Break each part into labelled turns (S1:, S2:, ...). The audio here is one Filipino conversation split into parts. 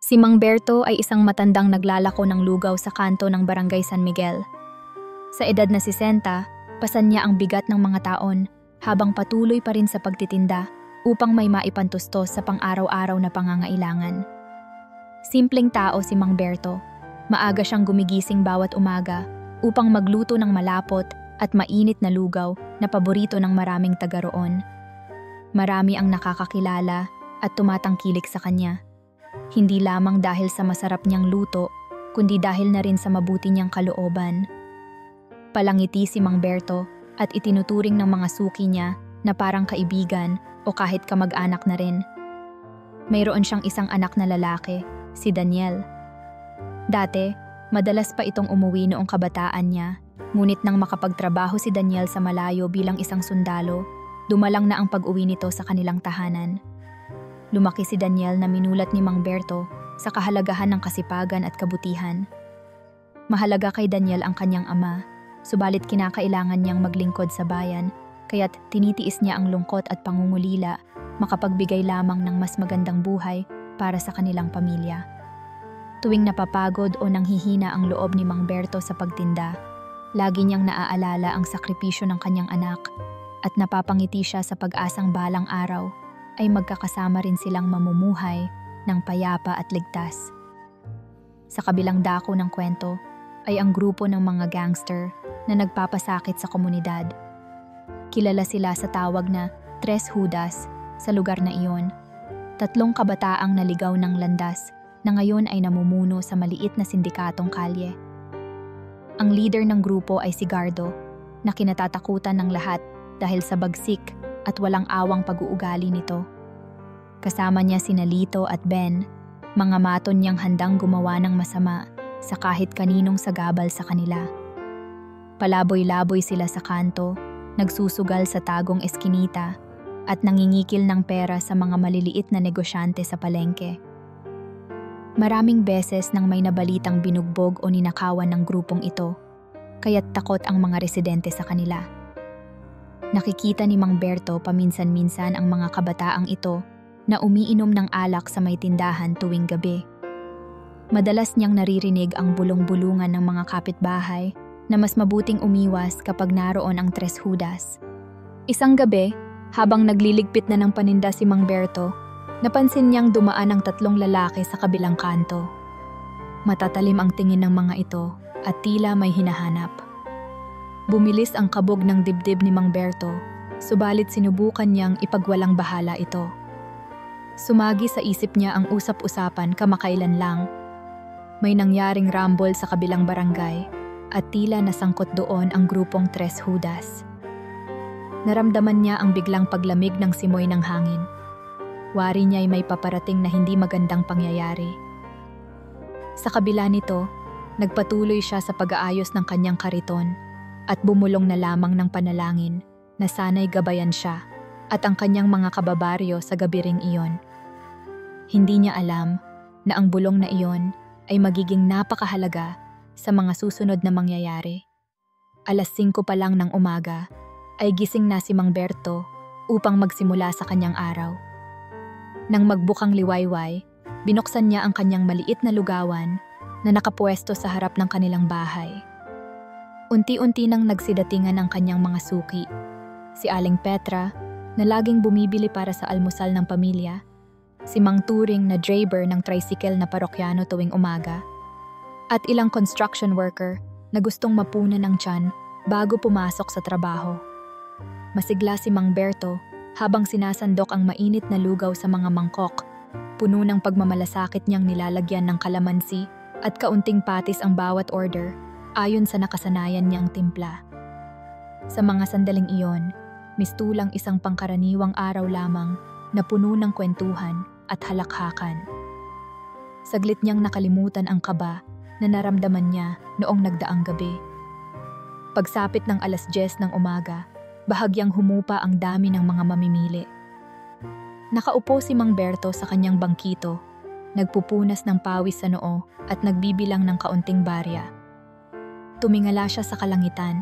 S1: Si Mang Berto ay isang matandang naglalako ng lugaw sa kanto ng Barangay San Miguel. Sa edad na 60, pasan niya ang bigat ng mga taon habang patuloy pa rin sa pagtitinda upang may maipantustos sa pang-araw-araw na pangangailangan. Simpleng tao si Mang Berto. Maaga siyang gumigising bawat umaga upang magluto ng malapot at mainit na lugaw na paborito ng maraming taga roon. Marami ang nakakakilala at tumatangkilik sa kanya. Hindi lamang dahil sa masarap niyang luto, kundi dahil na rin sa mabuti niyang kalooban. Palangiti si Mang Berto at itinuturing ng mga suki niya na parang kaibigan o kahit kamag-anak na rin. Mayroon siyang isang anak na lalaki, si Daniel. Dati, madalas pa itong umuwi noong kabataan niya, ngunit nang makapagtrabaho si Daniel sa malayo bilang isang sundalo, dumalang na ang pag-uwi nito sa kanilang tahanan. Lumaki si Daniel na minulat ni Mang Berto sa kahalagahan ng kasipagan at kabutihan. Mahalaga kay Daniel ang kanyang ama, subalit kinakailangan niyang maglingkod sa bayan, kaya't tinitiis niya ang lungkot at pangungulila, makapagbigay lamang ng mas magandang buhay para sa kanilang pamilya. Tuwing napapagod o nanghihina ang loob ni Mang Berto sa pagtinda, lagi niyang naaalala ang sakripisyo ng kanyang anak at napapangiti siya sa pag-asang balang araw ay magkakasama rin silang mamumuhay ng payapa at ligtas. Sa kabilang dako ng kwento ay ang grupo ng mga gangster na nagpapasakit sa komunidad. Kilala sila sa tawag na Tres Judas sa lugar na iyon. 3 kabataang naligaw ng landas na ngayon ay namumuno sa maliit na sindikatong kalye. Ang leader ng grupo ay si Gardo, na kinatatakutan ng lahat dahil sa bagsik at walang awang pag-uugali nito. Kasama niya sina Lito at Ben, mga maton niyang handang gumawa ng masama sa kahit kaninong sagabal sa kanila. Palaboy-laboy sila sa kanto, nagsusugal sa tagong eskinita, at nangingikil ng pera sa mga maliliit na negosyante sa palengke. Maraming beses nang may nabalitang binugbog o ninakawan ng grupong ito, kaya't takot ang mga residente sa kanila. Nakikita ni Mang Berto paminsan-minsan ang mga kabataang ito na umiinom ng alak sa may tindahan tuwing gabi. Madalas niyang naririnig ang bulong-bulungan ng mga kapitbahay na mas mabuting umiwas kapag naroon ang Tres Judas. Isang gabi, habang nagliligpit na ng paninda si Mang Berto, napansin niyang dumaan ang 3 lalaki sa kabilang kanto. Matatalim ang tingin ng mga ito at tila may hinahanap. Bumilis ang kabog ng dibdib ni Mang Berto, subalit sinubukan niyang ipagwalang bahala ito. Sumagi sa isip niya ang usap-usapan kamakailan lang. May nangyaring rumble sa kabilang barangay at tila nasangkot doon ang grupong Tres Judas. Naramdaman niya ang biglang paglamig ng simoy ng hangin. Wari niya'y may paparating na hindi magandang pangyayari. Sa kabila nito, nagpatuloy siya sa pag-aayos ng kanyang kariton at bumulong na lamang ng panalangin na sana'y gabayan siya at ang kanyang mga kababaryo sa gabi ring iyon. Hindi niya alam na ang bulong na iyon ay magiging napakahalaga sa mga susunod na mangyayari. 5:00 pa lang ng umaga ay gising na si Mang Berto upang magsimula sa kanyang araw. Nang magbukang liwayway, binuksan niya ang kanyang maliit na lugawan na nakapwesto sa harap ng kanilang bahay. Unti-unti nang nagsidatingan ang kanyang mga suki. Si Aling Petra, na laging bumibili para sa almusal ng pamilya, si Mang Turing na driver ng tricycle na parokyano tuwing umaga, at ilang construction worker na gustong mapunan ng tiyan bago pumasok sa trabaho. Masigla si Mang Berto habang sinasandok ang mainit na lugaw sa mga mangkok, puno ng pagmamalasakit niyang nilalagyan ng kalamansi at kaunting patis ang bawat order ayon sa nakasanayan niyang timpla. Sa mga sandaling iyon, mistulang isang pangkaraniwang araw lamang na puno ng kwentuhan at halakhakan. Saglit niyang nakalimutan ang kaba na naramdaman niya noong nagdaang gabi. Pagsapit ng 10:00 ng umaga, bahagyang humupa ang dami ng mga mamimili. Nakaupo si Mang Berto sa kanyang bangkito, nagpupunas ng pawis sa noo at nagbibilang ng kaunting barya. Tumingala siya sa kalangitan.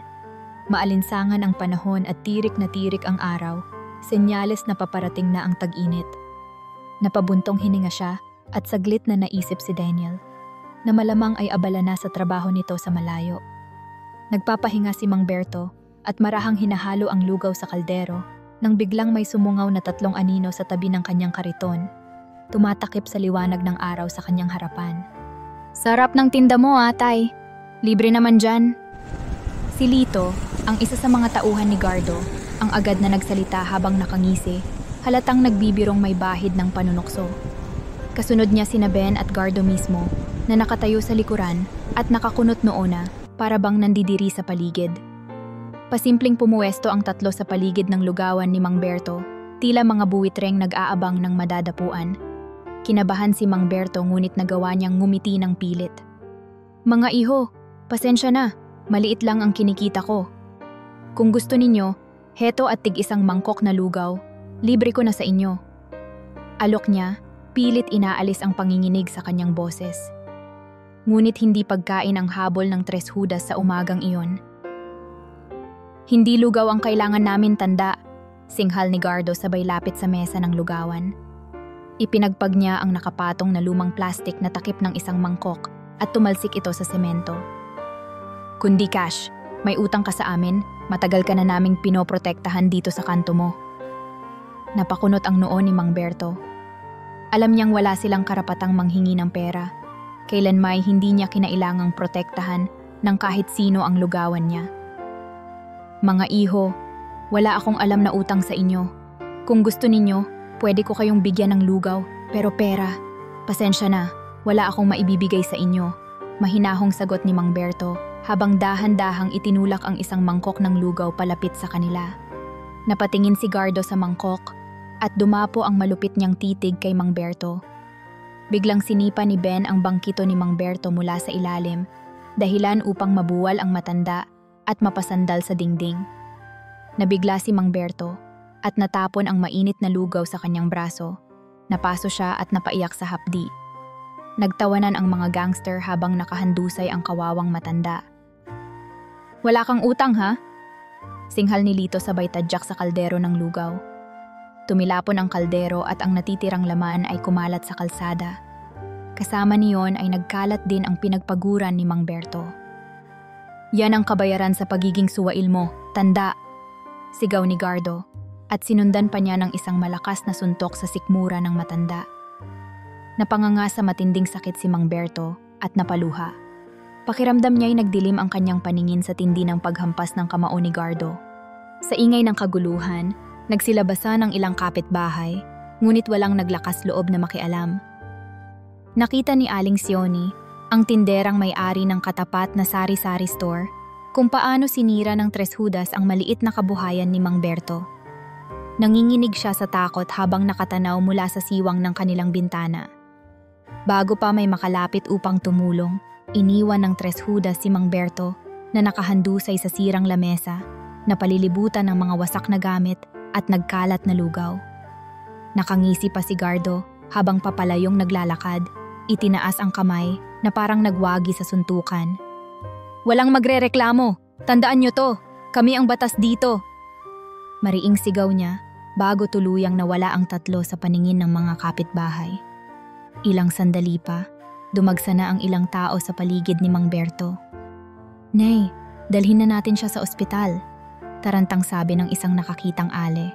S1: Maalinsangan ang panahon at tirik na tirik ang araw, senyales na paparating na ang tag-init. Napabuntong hininga siya at saglit na naisip si Daniel na malamang ay abala na sa trabaho nito sa malayo. Nagpapahinga si Mang Berto at marahang hinahalo ang lugaw sa kaldero nang biglang may sumungaw na 3 anino sa tabi ng kanyang kariton, tumatakip sa liwanag ng araw sa kanyang harapan. "Sarap ng tinda mo, Tay. Libre naman dyan." Si Lito, ang isa sa mga tauhan ni Gardo, ang agad na nagsalita habang nakangisi, halatang nagbibirong may bahid ng panunokso. Kasunod niya sina Ben at Gardo mismo na nakatayo sa likuran at nakakunot noo na para bang nandidiri sa paligid. Pasimpleng pumuwesto ang 3 sa paligid ng lugawan ni Mang Berto, tila mga buwitreng nag-aabang ng madadapuan. Kinabahan si Mang Berto ngunit nagawa niyang ngumiti ng pilit. "Mga iho, pasensya na, maliit lang ang kinikita ko. Kung gusto ninyo, heto at tig-1 mangkok na lugaw, libre ko na sa inyo." Alok niya, pilit inaalis ang panginginig sa kanyang boses. Ngunit hindi pagkain ang habol ng 3 Judas sa umagang iyon. "Hindi lugaw ang kailangan namin, tanda," singhal ni Gardo sabay lapit sa mesa ng lugawan. Ipinagpag niya ang nakapatong na lumang plastik na takip ng 1 mangkok at tumalsik ito sa semento. "Kundi cash, may utang ka sa amin, matagal ka na naming pinoprotektahan dito sa kanto mo." Napakunot ang noo ni Mang Berto. Alam niyang wala silang karapatang manghingi ng pera. Kailanmay hindi niya kinailangang protektahan ng kahit sino ang lugawan niya. "Mga iho, wala akong alam na utang sa inyo. Kung gusto ninyo, pwede ko kayong bigyan ng lugaw, pero pera, pasensya na, wala akong maibibigay sa inyo." Mahinahong sagot ni Mang Berto habang dahan-dahang itinulak ang 1 mangkok ng lugaw palapit sa kanila. Napatingin si Gardo sa mangkok at dumapo ang malupit niyang titig kay Mang Berto. Biglang sinipa ni Ben ang bangkito ni Mang Berto mula sa ilalim, dahilan upang mabuwal ang matanda at mapasandal sa dingding. Nabigla si Mang Berto at natapon ang mainit na lugaw sa kanyang braso. Napaso siya at napaiyak sa hapdi. Nagtawanan ang mga gangster habang nakahandusay ang kawawang matanda. "Wala kang utang, ha?" singhal ni Lito sabay tadyak sa kaldero ng lugaw. Tumilapon ang kaldero at ang natitirang laman ay kumalat sa kalsada. Kasama niyon ay nagkalat din ang pinagpaguran ni Mang Berto. "Yan ang kabayaran sa pagiging suwail mo, tanda!" sigaw ni Gardo at sinundan pa niya ng 1 malakas na suntok sa sikmura ng matanda. Napanganga sa matinding sakit si Mang Berto at napaluha. Pakiramdam niya'y nagdilim ang kanyang paningin sa tindi ng paghampas ng kamao ni Gardo. Sa ingay ng kaguluhan, nagsilabasan ang ilang kapitbahay, ngunit walang naglakas loob na makialam. Nakita ni Aling Sioni, ang tinderang may-ari ng katapat na sari-sari store, kung paano sinira ng 3 Judas ang maliit na kabuhayan ni Mang Berto. Nanginginig siya sa takot habang nakatanaw mula sa siwang ng kanilang bintana. Bago pa may makalapit upang tumulong, iniwan ng 3 Judas si Mang Berto na nakahandusay sa sirang lamesa, na palilibutan ng mga wasak na gamit at nagkalat na lugaw. Nakangisi pa si Gardo habang papalayong naglalakad, itinaas ang kamay na parang nagwagi sa suntukan. "Walang magrereklamo! Tandaan niyo to! Kami ang batas dito!" Mariing sigaw niya bago tuluyang nawala ang 3 sa paningin ng mga kapitbahay. Ilang sandali pa, dumagsa na ang ilang tao sa paligid ni Mang Berto. "Nay, dalhin na natin siya sa ospital," tarantang sabi ng isang nakakitang ale.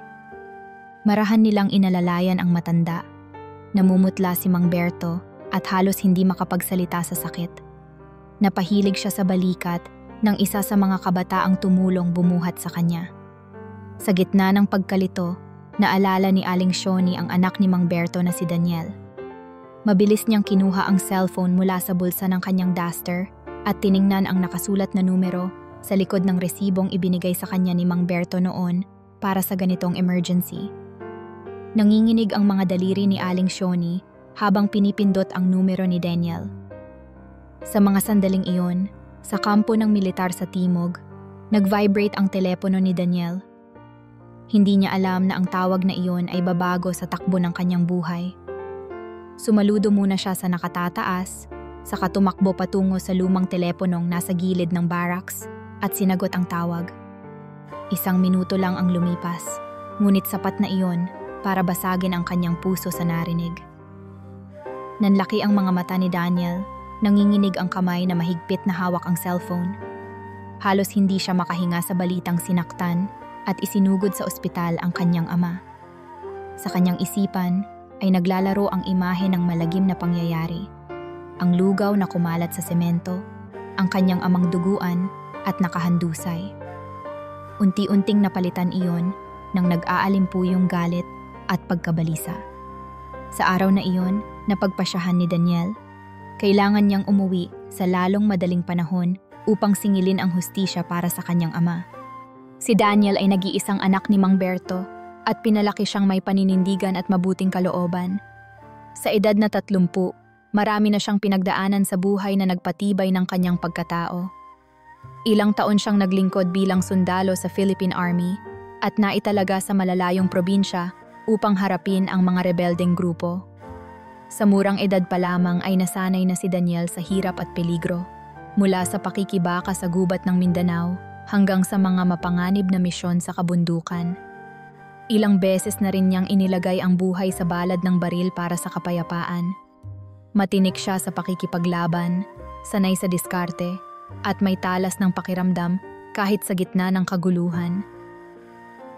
S1: Marahan nilang inalalayan ang matanda. Namumutla si Mang Berto at halos hindi makapagsalita sa sakit. Napahilig siya sa balikat ng isa sa mga kabataang tumulong bumuhat sa kanya. Sa gitna ng pagkalito, naalala ni Aling Sioni ang anak ni Mang Berto na si Daniel. Mabilis niyang kinuha ang cellphone mula sa bulsa ng kanyang duster at tiningnan ang nakasulat na numero sa likod ng resibong ibinigay sa kanya ni Mang Berto noon para sa ganitong emergency. Nanginginig ang mga daliri ni Aling Sioni habang pinipindot ang numero ni Daniel. Sa mga sandaling iyon, sa kampo ng militar sa Timog, nag-vibrate ang telepono ni Daniel. Hindi niya alam na ang tawag na iyon ay babago sa takbo ng kanyang buhay. Sumaludo muna siya sa nakatataas, saka tumakbo patungo sa lumang teleponong nasa gilid ng barracks at sinagot ang tawag. 1 minuto lang ang lumipas, ngunit sapat na iyon para basagin ang kanyang puso sa narinig. Nanlaki ang mga mata ni Daniel, nanginginig ang kamay na mahigpit na hawak ang cellphone. Halos hindi siya makahinga sa balitang sinaktan at isinugod sa ospital ang kanyang ama. Sa kanyang isipan ay naglalaro ang imahe ng malagim na pangyayari. Ang lugaw na kumalat sa semento, ang kanyang amang duguan at nakahandusay. Unti-unting napalitan iyon ng nag-aalimpuyong galit at pagkabalisa. Sa araw na iyon, napagpasyahan ni Daniel. Kailangan niyang umuwi sa lalong madaling panahon upang singilin ang hustisya para sa kanyang ama. Si Daniel ay nag-iisang anak ni Mang Berto at pinalaki siyang may paninindigan at mabuting kalooban. Sa edad na 30, marami na siyang pinagdaanan sa buhay na nagpatibay ng kanyang pagkatao. Ilang taon siyang naglingkod bilang sundalo sa Philippine Army at naitalaga sa malalayong probinsya upang harapin ang mga rebeldeng grupo. Sa murang edad pa lamang ay nasanay na si Daniel sa hirap at peligro, mula sa pakikibaka sa gubat ng Mindanao hanggang sa mga mapanganib na misyon sa kabundukan. Ilang beses na rin niyang inilagay ang buhay sa balad ng baril para sa kapayapaan. Matinik siya sa pakikipaglaban, sanay sa diskarte, at may talas ng pakiramdam kahit sa gitna ng kaguluhan.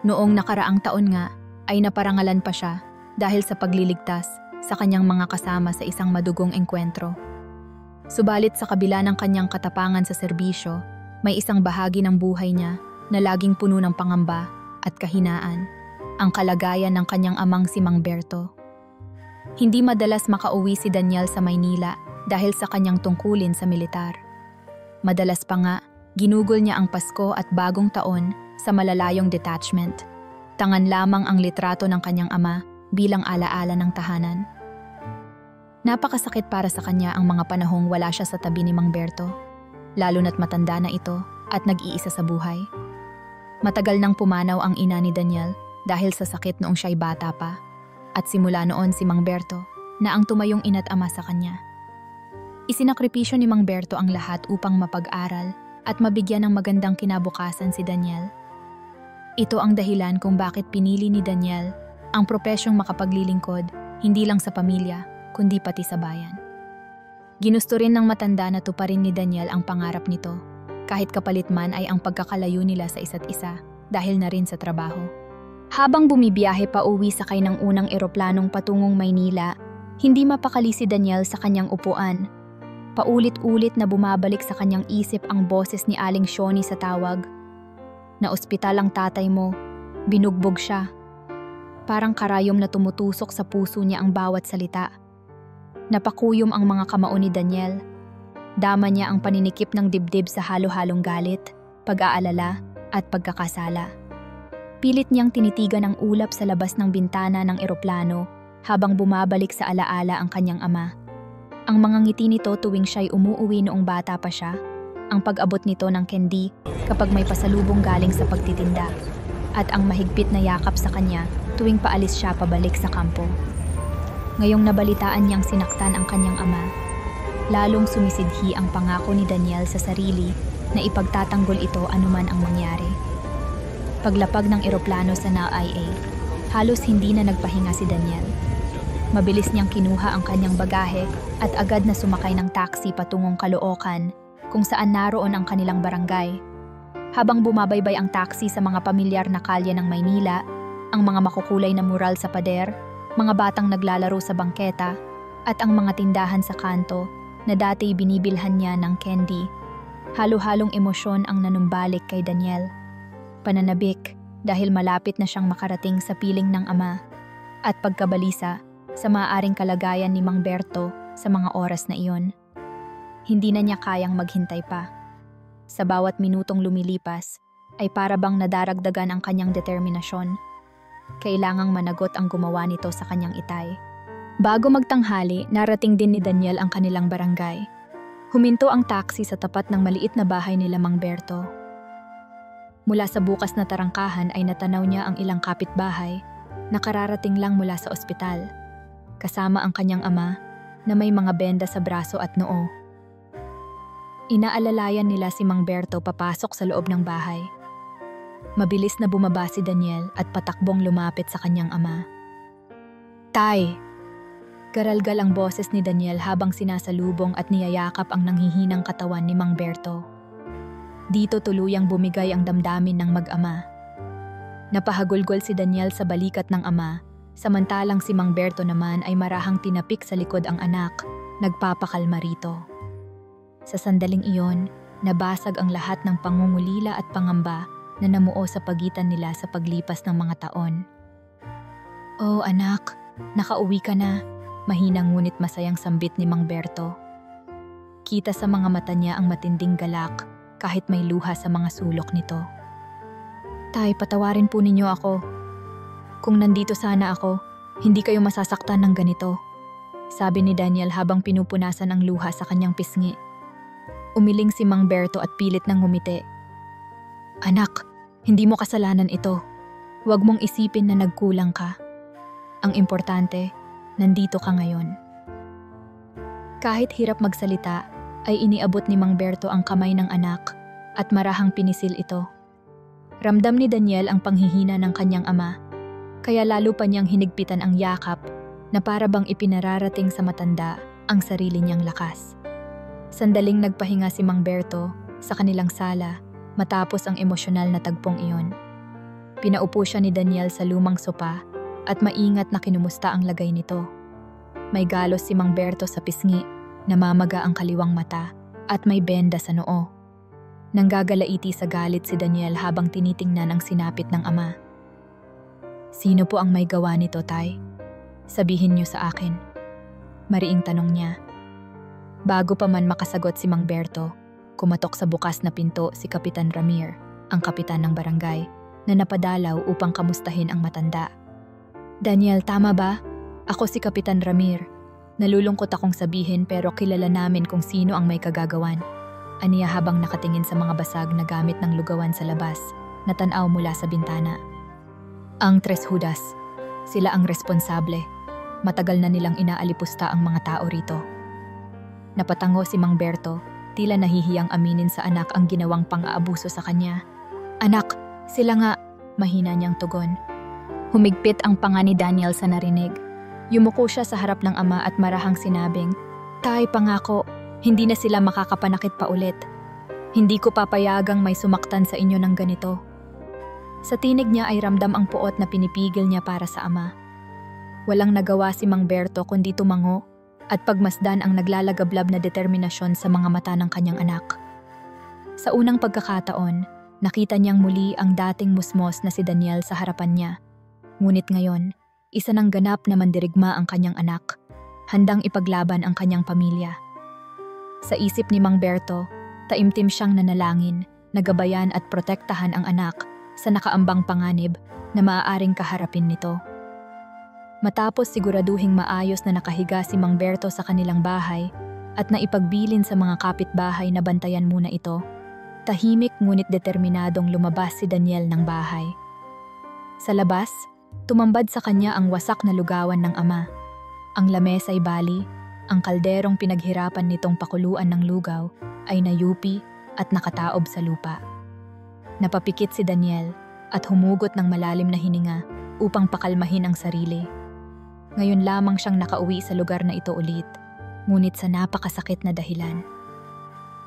S1: Noong nakaraang taon nga ay naparangalan pa siya dahil sa pagliligtas sa kanyang mga kasama sa isang madugong engkwentro. Subalit sa kabila ng kanyang katapangan sa serbisyo, may isang bahagi ng buhay niya na laging puno ng pangamba at kahinaan, ang kalagayan ng kanyang amang si Mang Berto. Hindi madalas makauwi si Daniel sa Maynila dahil sa kanyang tungkulin sa militar. Madalas pa nga, ginugol niya ang Pasko at Bagong Taon sa malalayong detachment. Tangan lamang ang litrato ng kanyang ama bilang alaala ng tahanan. Napakasakit para sa kanya ang mga panahong wala siya sa tabi ni Mang Berto, lalo na't matanda na ito at nag-iisa sa buhay. Matagal nang pumanaw ang ina ni Daniel dahil sa sakit noong siya'y bata pa, at simula noon si Mang Berto na ang tumayong ina't ama sa kanya. Isinakripisyo ni Mang Berto ang lahat upang mapag-aral at mabigyan ng magandang kinabukasan si Daniel. Ito ang dahilan kung bakit pinili ni Daniel ang propesyong makapaglilingkod hindi lang sa pamilya kundi pati sa bayan. Ginusto rin ng matanda na tuparin ni Daniel ang pangarap nito, kahit kapalit man ay ang pagkakalayo nila sa isa't isa dahil na rin sa trabaho. Habang bumibiyahe pa uwi sakay ng unang eroplanong patungong Maynila, hindi mapakali si Daniel sa kanyang upuan. Paulit-ulit na bumabalik sa kanyang isip ang boses ni Aling Shoni sa tawag. Na ospital ang tatay mo, binugbog siya. Parang karayom na tumutusok sa puso niya ang bawat salita. Napakuyom ang mga kamao ni Daniel. Dama niya ang paninikip ng dibdib sa halo-halong galit, pag-aalala at pagkakasala. Pilit niyang tinitigan ang ulap sa labas ng bintana ng eroplano habang bumabalik sa alaala ang kanyang ama. Ang mga ngiti nito tuwing siya'y umuuwi noong bata pa siya, ang pag-abot nito ng candy kapag may pasalubong galing sa pagtitinda, at ang mahigpit na yakap sa kanya tuwing paalis siya pabalik sa kampo. Ngayong nabalitaan niyang sinaktan ang kanyang ama, lalong sumisidhi ang pangako ni Daniel sa sarili na ipagtatanggol ito anuman ang mangyari. Paglapag ng eroplano sa NAIA, halos hindi na nagpahinga si Daniel. Mabilis niyang kinuha ang kanyang bagahe at agad na sumakay ng taxi patungong Caloocan, kung saan naroon ang kanilang barangay. Habang bumabaybay ang taxi sa mga pamilyar na kalye ng Maynila, ang mga makukulay na mural sa pader, mga batang naglalaro sa bangketa, at ang mga tindahan sa kanto na dati binibilhan niya ng candy, halo-halong emosyon ang nanumbalik kay Daniel. Pananabik dahil malapit na siyang makarating sa piling ng ama, at pagkabalisa sa maaaring kalagayan ni Mang Berto sa mga oras na iyon. Hindi na niya kayang maghintay pa. Sa bawat minutong lumilipas ay para bang nadaragdagan ang kanyang determinasyon. Kailangang managot ang gumawa nito sa kanyang itay. Bago magtanghali, narating din ni Daniel ang kanilang barangay. Huminto ang taxi sa tapat ng maliit na bahay nila Mang Berto. Mula sa bukas na tarangkahan ay natanaw niya ang ilang kapitbahay na kararating lang mula sa ospital, kasama ang kanyang ama na may mga benda sa braso at noo. Inaalalayan nila si Mang Berto papasok sa loob ng bahay. Mabilis na bumaba si Daniel at patakbong lumapit sa kanyang ama. "Tay!" Garalgal ang boses ni Daniel habang sinasalubong at niyayakap ang nanghihinang katawan ni Mang Berto. Dito tuluyang bumigay ang damdamin ng mag-ama. Napahagulgol si Daniel sa balikat ng ama, samantalang si Mang Berto naman ay marahang tinapik sa likod ang anak, nagpapakalma rito. Sa sandaling iyon, nabasag ang lahat ng pangungulila at pangamba na namuo sa pagitan nila sa paglipas ng mga taon. "Oh anak, nakauwi ka na," mahinang ngunit masayang sambit ni Mang Berto. Kita sa mga mata niya ang matinding galak kahit may luha sa mga sulok nito. "Tay, patawarin po ninyo ako. Kung nandito sana ako, hindi kayo masasaktan ng ganito," sabi ni Daniel habang pinupunasan ang luha sa kanyang pisngi. Umiling si Mang Berto at pilit nang ngumiti. "Anak, hindi mo kasalanan ito. Huwag mong isipin na nagkulang ka. Ang importante, nandito ka ngayon." Kahit hirap magsalita, ay iniabot ni Mang Berto ang kamay ng anak at marahang pinisil ito. Ramdam ni Daniel ang panghihina ng kanyang ama, kaya lalo pa niyang hinigpitan ang yakap na para bang ipinararating sa matanda ang sarili niyang lakas. Sandaling nagpahinga si Mang Berto sa kanilang sala matapos ang emosyonal na tagpong iyon. Pinaupo siya ni Daniel sa lumang sopa at maingat na kinumusta ang lagay nito. May galos si Mang Berto sa pisngi, namamaga ang kaliwang mata at may benda sa noo. Nanggagalaiti sa galit si Daniel habang tinitingnan ang sinapit ng ama. "Sino po ang may gawa nito, tay? Sabihin niyo sa akin," mariing tanong niya. Bago pa man makasagot si Mang Berto, kumatok sa bukas na pinto si Kapitan Ramir, ang kapitan ng barangay, na napadalaw upang kamustahin ang matanda. "Daniel, tama ba? Ako si Kapitan Ramir. Nalulungkot akong sabihin pero kilala namin kung sino ang may kagagawan," aniya habang nakatingin sa mga basag na gamit ng lugawan sa labas, na tanaw mula sa bintana. "Ang Tres Judas. Sila ang responsable. Matagal na nilang inaalipusta ang mga tao rito." Napatango si Mang Berto, tila nahihiyang aminin sa anak ang ginawang pang-aabuso sa kanya. "Anak, sila nga," mahina niyang tugon. Humigpit ang panga ni Daniel sa narinig. Yumuko siya sa harap ng ama at marahang sinabing, "Tay, pangako, hindi na sila makakapanakit pa ulit. Hindi ko papayagang may sumaktan sa inyo ng ganito." Sa tinig niya ay ramdam ang puot na pinipigil niya para sa ama. Walang nagawa si Mang Berto kundi tumango at pagmasdan ang naglalagablab na determinasyon sa mga mata ng kanyang anak. Sa unang pagkakataon, nakita niyang muli ang dating musmos na si Daniel sa harapan niya. Ngunit ngayon, isa ng ganap na mandirigma ang kanyang anak, handang ipaglaban ang kanyang pamilya. Sa isip ni Mang Berto, taimtim siyang nanalangin, nagabayan at protektahan ang anak sa nakaambang panganib na maaaring kaharapin nito. Matapos siguraduhing maayos na nakahiga si Mang Berto sa kanilang bahay at naipagbilin sa mga kapitbahay na bantayan muna ito, tahimik ngunit determinadong lumabas si Daniel ng bahay. Sa labas, tumambad sa kanya ang wasak na lugawan ng ama. Ang lamesa ay bali, ang kalderong pinaghirapan nitong pakuluan ng lugaw ay nayupi at nakataob sa lupa. Napapikit si Daniel at humugot ng malalim na hininga upang pakalmahin ang sarili. Ngayon lamang siyang nakauwi sa lugar na ito ulit, ngunit sa napakasakit na dahilan.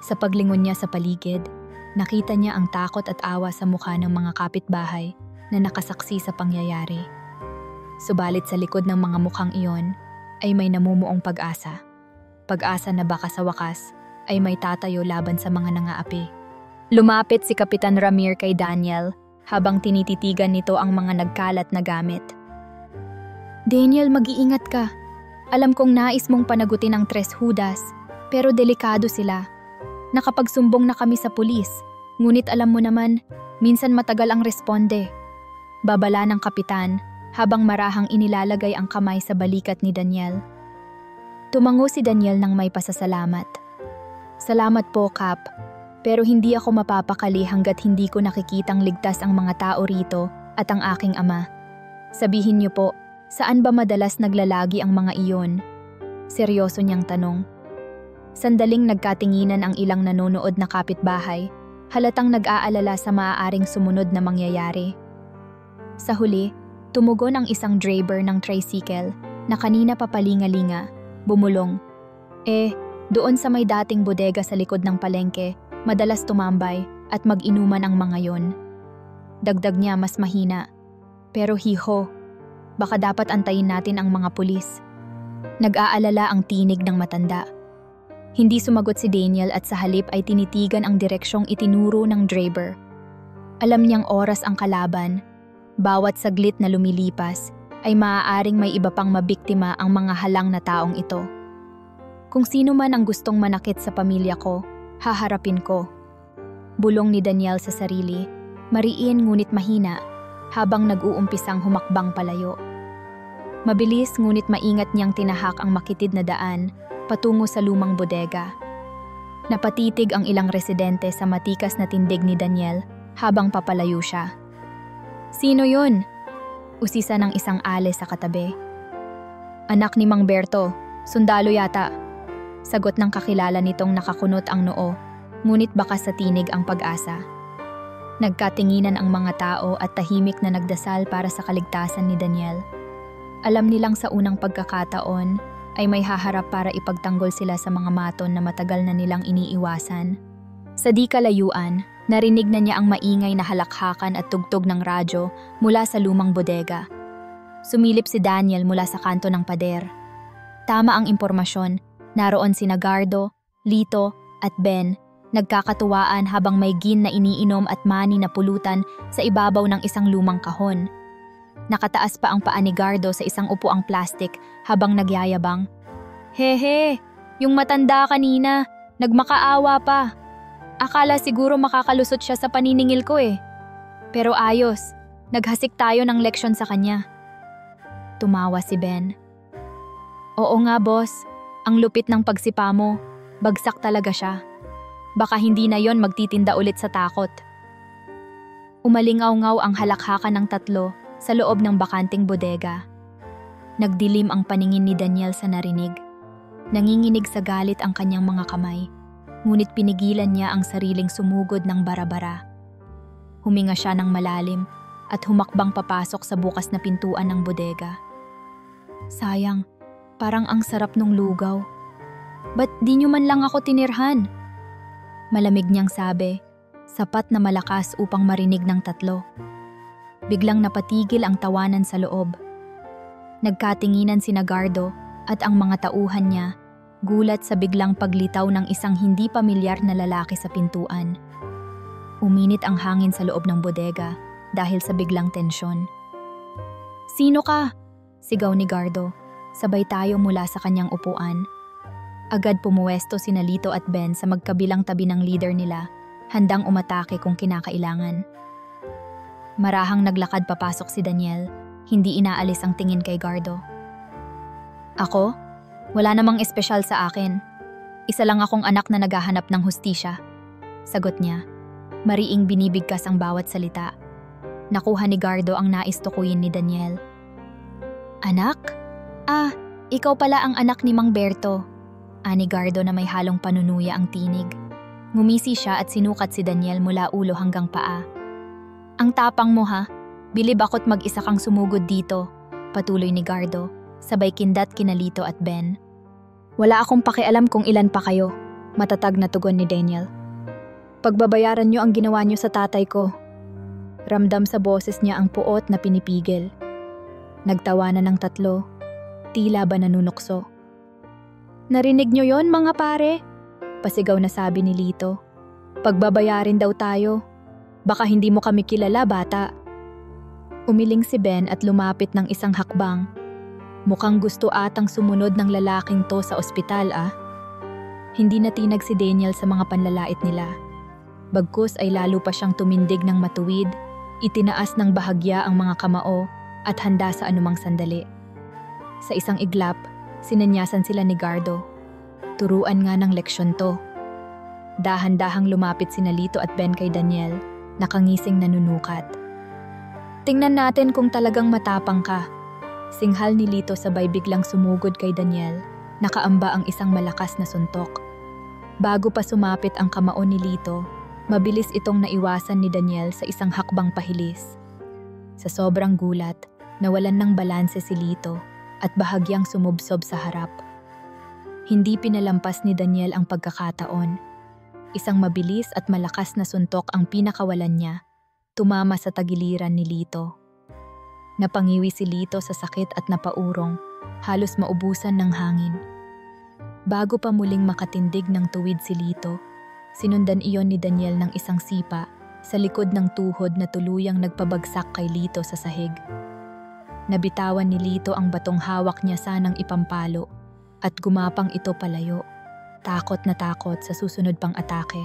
S1: Sa paglingon niya sa paligid, nakita niya ang takot at awa sa mukha ng mga kapitbahay na nakasaksi sa pangyayari. Subalit sa likod ng mga mukhang iyon ay may namumuong pag-asa. Pag-asa na baka sa wakas ay may tatayo laban sa mga nangaapi. Lumapit si Kapitan Ramir kay Daniel habang tinititigan nito ang mga nagkalat na gamit. "Daniel, mag-iingat ka. Alam kong nais mong panagutin ang Tres Judas, pero delikado sila. Nakapagsumbong na kami sa pulis, ngunit alam mo naman, minsan matagal ang responde." Babala ng kapitan habang marahang inilalagay ang kamay sa balikat ni Daniel. Tumango si Daniel ng may pasasalamat. "Salamat po, Kap, pero hindi ako mapapakali hanggat hindi ko nakikitang ligtas ang mga tao rito at ang aking ama. Sabihin niyo po, saan ba madalas naglalagi ang mga iyon?" Seryoso niyang tanong. Sandaling nagkatinginan ang ilang nanonood na kapitbahay, halatang nag-aalala sa maaaring sumunod na mangyayari. Sa huli, tumugon ang isang driver ng tricycle na kanina pa palinga-linga, bumulong. Doon sa may dating bodega sa likod ng palengke, madalas tumambay at mag-inuman ang mga yon. Dagdag niya mas mahina. Pero hiho, baka dapat antayin natin ang mga pulis. Nag-aalala ang tinig ng matanda. Hindi sumagot si Daniel at sa halip ay tinitigan ang direksyong itinuro ng driver. Alam niyang oras ang kalaban. Bawat saglit na lumilipas ay maaaring may iba pang mabiktima ang mga halang na taong ito. Kung sino man ang gustong manakit sa pamilya ko, haharapin ko. Bulong ni Daniel sa sarili, mariin ngunit mahina, habang nag-uumpisang humakbang palayo. Mabilis ngunit maingat niyang tinahak ang makitid na daan patungo sa lumang bodega. Napatitig ang ilang residente sa matikas na tindig ni Daniel habang papalayo siya. "Sino yun?" Usisa ng isang ale sa katabi. "Anak ni Mang Berto, sundalo yata." Sagot ng kakilala nitong nakakunot ang noo, ngunit bakas sa tinig ang pag-asa. Nagkatinginan ang mga tao at tahimik na nagdasal para sa kaligtasan ni Daniel. Alam nilang sa unang pagkakataon ay may haharap para ipagtanggol sila sa mga maton na matagal na nilang iniiwasan. Sa di kalayuan, narinig na niya ang maingay na halakhakan at tugtog ng radyo mula sa lumang bodega. Sumilip si Daniel mula sa kanto ng pader. Tama ang impormasyon, naroon sina Gardo, Lito at Ben, nagkakatuwaan habang may gin na iniinom at mani na pulutan sa ibabaw ng isang lumang kahon. Nakataas pa ang paa ni Gardo sa isang upuang plastik habang nagyayabang. "Hehe, yung matanda kanina, nagmakaawa pa. Akala siguro makakalusot siya sa paniningil ko eh. Pero ayos, naghasik tayo ng leksyon sa kanya." Tumawa si Ben. "Oo nga boss, ang lupit ng pagsipa mo, bagsak talaga siya. Baka hindi na yon magtitinda ulit sa takot." Umalingaw-ngaw ang halakhakan ng tatlo sa loob ng bakanting bodega. Nagdilim ang paningin ni Daniel sa narinig. Nanginginig sa galit ang kanyang mga kamay, ngunit pinigilan niya ang sariling sumugod ng bara-bara. Huminga siya ng malalim at humakbang papasok sa bukas na pintuan ng bodega. "Sayang, parang ang sarap nung lugaw. Ba't di nyo man lang ako tinirhan?" Malamig niyang sabi, sapat na malakas upang marinig ng tatlo. Biglang napatigil ang tawanan sa loob. Nagkatinginan sina Gardo at ang mga tauhan niya, gulat sa biglang paglitaw ng isang hindi pamilyar na lalaki sa pintuan. Uminit ang hangin sa loob ng bodega dahil sa biglang tensyon. "Sino ka?" sigaw ni Gardo. Sabay tayo mula sa kanyang upuan. Agad pumuwesto sina Lito at Ben sa magkabilang tabi ng leader nila, handang umatake kung kinakailangan. Marahang naglakad papasok si Daniel, hindi inaalis ang tingin kay Gardo. "Ako? Wala namang espesyal sa akin. Isa lang akong anak na naghahanap ng hustisya." Sagot niya. Mariing binibigkas ang bawat salita. Nakuha ni Gardo ang nais tukuyin ni Daniel. "Anak? Ikaw pala ang anak ni Mang Berto." Ani Gardo na may halong panunuya ang tinig. Ngumisi siya at sinukat si Daniel mula ulo hanggang paa. "Ang tapang mo ha, bilib ako't mag-isa kang sumugod dito," patuloy ni Gardo, sabay kindat kina Lito at Ben. "Wala akong pakialam kung ilan pa kayo," matatag na tugon ni Daniel. "Pagbabayaran niyo ang ginawa niyo sa tatay ko." Ramdam sa boses niya ang puot na pinipigil. Nagtawanan ng tatlo, tila ba nanunukso. "Narinig niyo yon mga pare?" Pasigaw na sabi ni Lito. "Pagbabayarin daw tayo. Baka hindi mo kami kilala, bata." Umiling si Ben at lumapit ng isang hakbang. Mukhang gusto atang sumunod ng lalaking to sa ospital Hindi natinag si Daniel sa mga panlalait nila. Bagkus ay lalo pa siyang tumindig ng matuwid, itinaas ng bahagya ang mga kamao at handa sa anumang sandali. Sa isang iglap, sinanyasan sila ni Gardo. Turuan nga ng leksyon to. Dahan-dahang lumapit sina Lito at Ben kay Daniel, nakangising nanunukat. "Tingnan natin kung talagang matapang ka." Singhal ni Lito sabay biglang sumugod kay Daniel, nakaamba ang isang malakas na suntok. Bago pa sumapit ang kamao ni Lito, mabilis itong naiwasan ni Daniel sa isang hakbang pahilis. Sa sobrang gulat, nawalan ng balanse si Lito at bahagyang sumubsob sa harap. Hindi pinalampas ni Daniel ang pagkakataon. Isang mabilis at malakas na suntok ang pinakawalan niya, tumama sa tagiliran ni Lito. Napangiwi si Lito sa sakit at napaurong, halos maubusan ng hangin. Bago pa muling makatindig ng tuwid si Lito, sinundan iyon ni Daniel ng isang sipa sa likod ng tuhod na tuluyang nagpabagsak kay Lito sa sahig. Nabitawan ni Lito ang batong hawak niya sanang ipampalo at gumapang ito palayo, takot na takot sa susunod pang atake.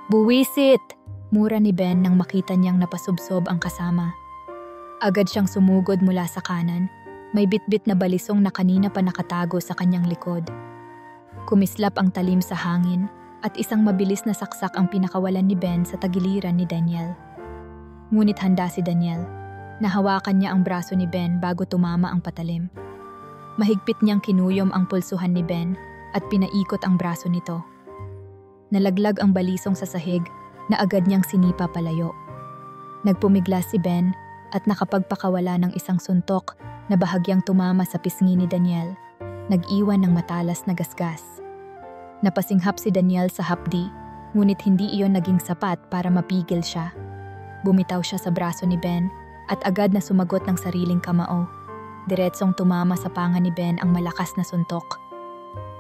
S1: "Buwisit!" mura ni Ben nang makita niyang napasubsob ang kasama. Agad siyang sumugod mula sa kanan, may bitbit na balisong na kanina pa nakatago sa kanyang likod. Kumislap ang talim sa hangin at isang mabilis na saksak ang pinakawalan ni Ben sa tagiliran ni Daniel. Ngunit handa si Daniel. Nahawakan niya ang braso ni Ben bago tumama ang patalim. Mahigpit niyang kinuyom ang pulsuhan ni Ben at pinaikot ang braso nito. Nalaglag ang balisong sa sahig na agad niyang sinipa palayo. Nagpumiglas si Ben at nakapagpakawala ng isang suntok na bahagyang tumama sa pisngi ni Daniel, nag-iwan ng matalas na gasgas. Napasinghap si Daniel sa hapdi, ngunit hindi iyon naging sapat para mapigil siya. Bumitaw siya sa braso ni Ben at agad na sumagot ng sariling kamao. Diretsong tumama sa panga ni Ben ang malakas na suntok.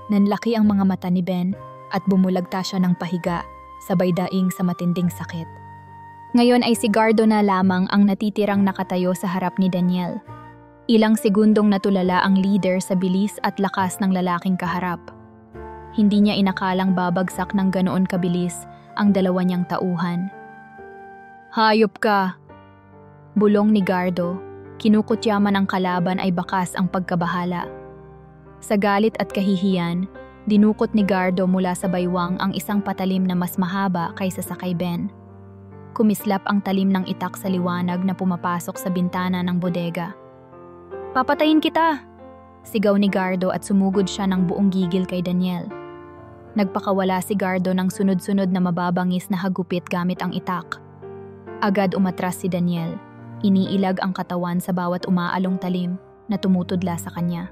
S1: Nanlaki ang mga mata ni Ben at bumulagta siya ng pahiga, sabay daing sa matinding sakit. Ngayon ay si Gardo na lamang ang natitirang nakatayo sa harap ni Daniel. Ilang segundong natulala ang leader sa bilis at lakas ng lalaking kaharap. Hindi niya inakalang babagsak ng ganoon kabilis ang dalawa niyang tauhan. "Hayop ka!" Bulong ni Gardo, kinukutyaman ang kalaban ay bakas ang pagkabahala. Sa galit at kahihiyan, dinukot ni Gardo mula sa baywang ang isang patalim na mas mahaba kaysa sa kay Ben. Kumislap ang talim ng itak sa liwanag na pumapasok sa bintana ng bodega. "Papatayin kita!" Sigaw ni Gardo at sumugod siya ng buong gigil kay Daniel. Nagpakawala si Gardo ng sunod-sunod na mababangis na hagupit gamit ang itak. Agad umatras si Daniel. Iniilag ang katawan sa bawat umaalong talim na tumutudla sa kanya.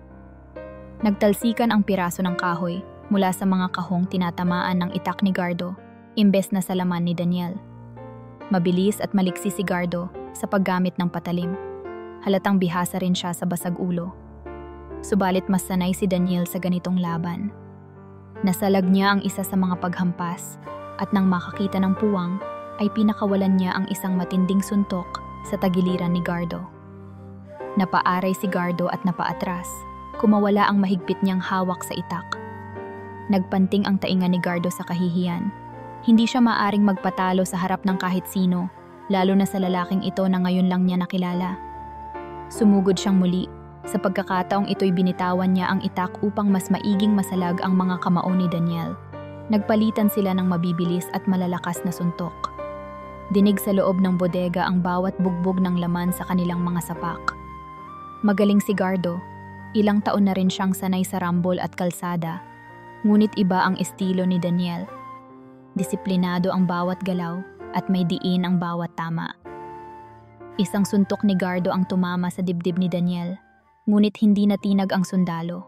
S1: Nagtalsikan ang piraso ng kahoy mula sa mga kahong tinatamaan ng itak ni Gardo, imbes na sa laman ni Daniel. Mabilis at maliksi si Gardo sa paggamit ng patalim. Halatang bihasa rin siya sa basag ulo. Subalit mas sanay si Daniel sa ganitong laban. Nasalag niya ang isa sa mga paghampas at nang makakita ng puwang ay pinakawalan niya ang isang matinding suntok sa tagiliran ni Gardo. Napaaray si Gardo at napaatras, kumawala ang mahigpit niyang hawak sa itak. Nagpanting ang tainga ni Gardo sa kahihiyan. Hindi siya maaring magpatalo sa harap ng kahit sino, lalo na sa lalaking ito na ngayon lang niya nakilala. Sumugod siyang muli. Sa pagkakataong ito'y binitawan niya ang itak upang mas maiging masalag ang mga kamao ni Daniel. Nagpalitan sila ng mabibilis at malalakas na suntok. Dinig sa loob ng bodega ang bawat bugbog ng laman sa kanilang mga sapak. Magaling si Gardo. Ilang taon na rin siyang sanay sa rambol at kalsada. Ngunit iba ang estilo ni Daniel. Disiplinado ang bawat galaw at may diin ang bawat tama. Isang suntok ni Gardo ang tumama sa dibdib ni Daniel. Ngunit hindi natinag ang sundalo.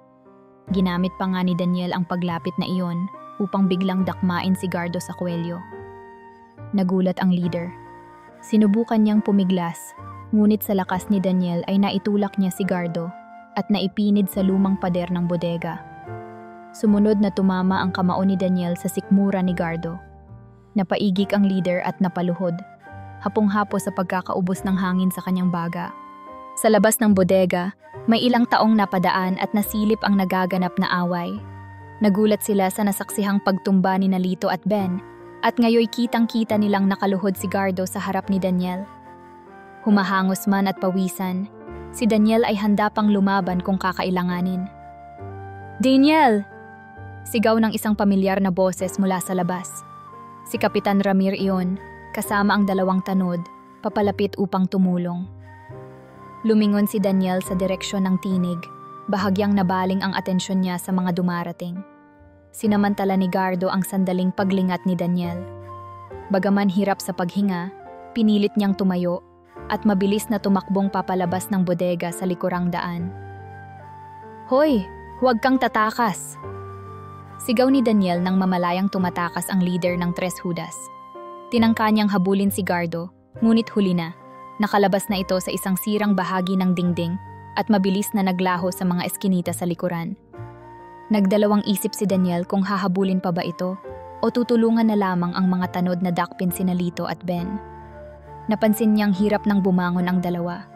S1: Ginamit pa nga ni Daniel ang paglapit na iyon upang biglang dakmain si Gardo sa kwelyo. Nagulat ang leader. Sinubukan niyang pumiglas, ngunit sa lakas ni Daniel ay naitulak niya si Gardo at naipinid sa lumang pader ng bodega. Sumunod na tumama ang kamao ni Daniel sa sikmura ni Gardo. Napaigik ang leader at napaluhod, hapong-hapo sa pagkakaubos ng hangin sa kanyang baga. Sa labas ng bodega, may ilang taong napadaan at nasilip ang nagaganap na away. Nagulat sila sa nasaksihang pagtumba ni Lito at Ben, at ngayoy kitang-kita nilang nakaluhod si Gardo sa harap ni Daniel. Humahangos man at pawisan, si Daniel ay handa pang lumaban kung kakailanganin. "Daniel!" Sigaw ng isang pamilyar na boses mula sa labas. Si Kapitan Ramir iyon, kasama ang dalawang tanod, papalapit upang tumulong. Lumingon si Daniel sa direksyon ng tinig, bahagyang nabaling ang atensyon niya sa mga dumarating. Sinamantala ni Gardo ang sandaling paglingat ni Daniel. Bagaman hirap sa paghinga, pinilit niyang tumayo at mabilis na tumakbong papalabas ng bodega sa likurang daan. Hoy, huwag kang tatakas! Sigaw ni Daniel nang mamalayang tumatakas ang leader ng Tres Judas. Tinangka niyang habulin si Gardo, ngunit huli na. Nakalabas na ito sa isang sirang bahagi ng dingding at mabilis na naglaho sa mga eskinita sa likuran. Nagdalawang isip si Daniel kung hahabulin pa ba ito o tutulungan na lamang ang mga tanod na dakpin sina Lito at Ben. Napansin niyang hirap nang bumangon ang dalawa.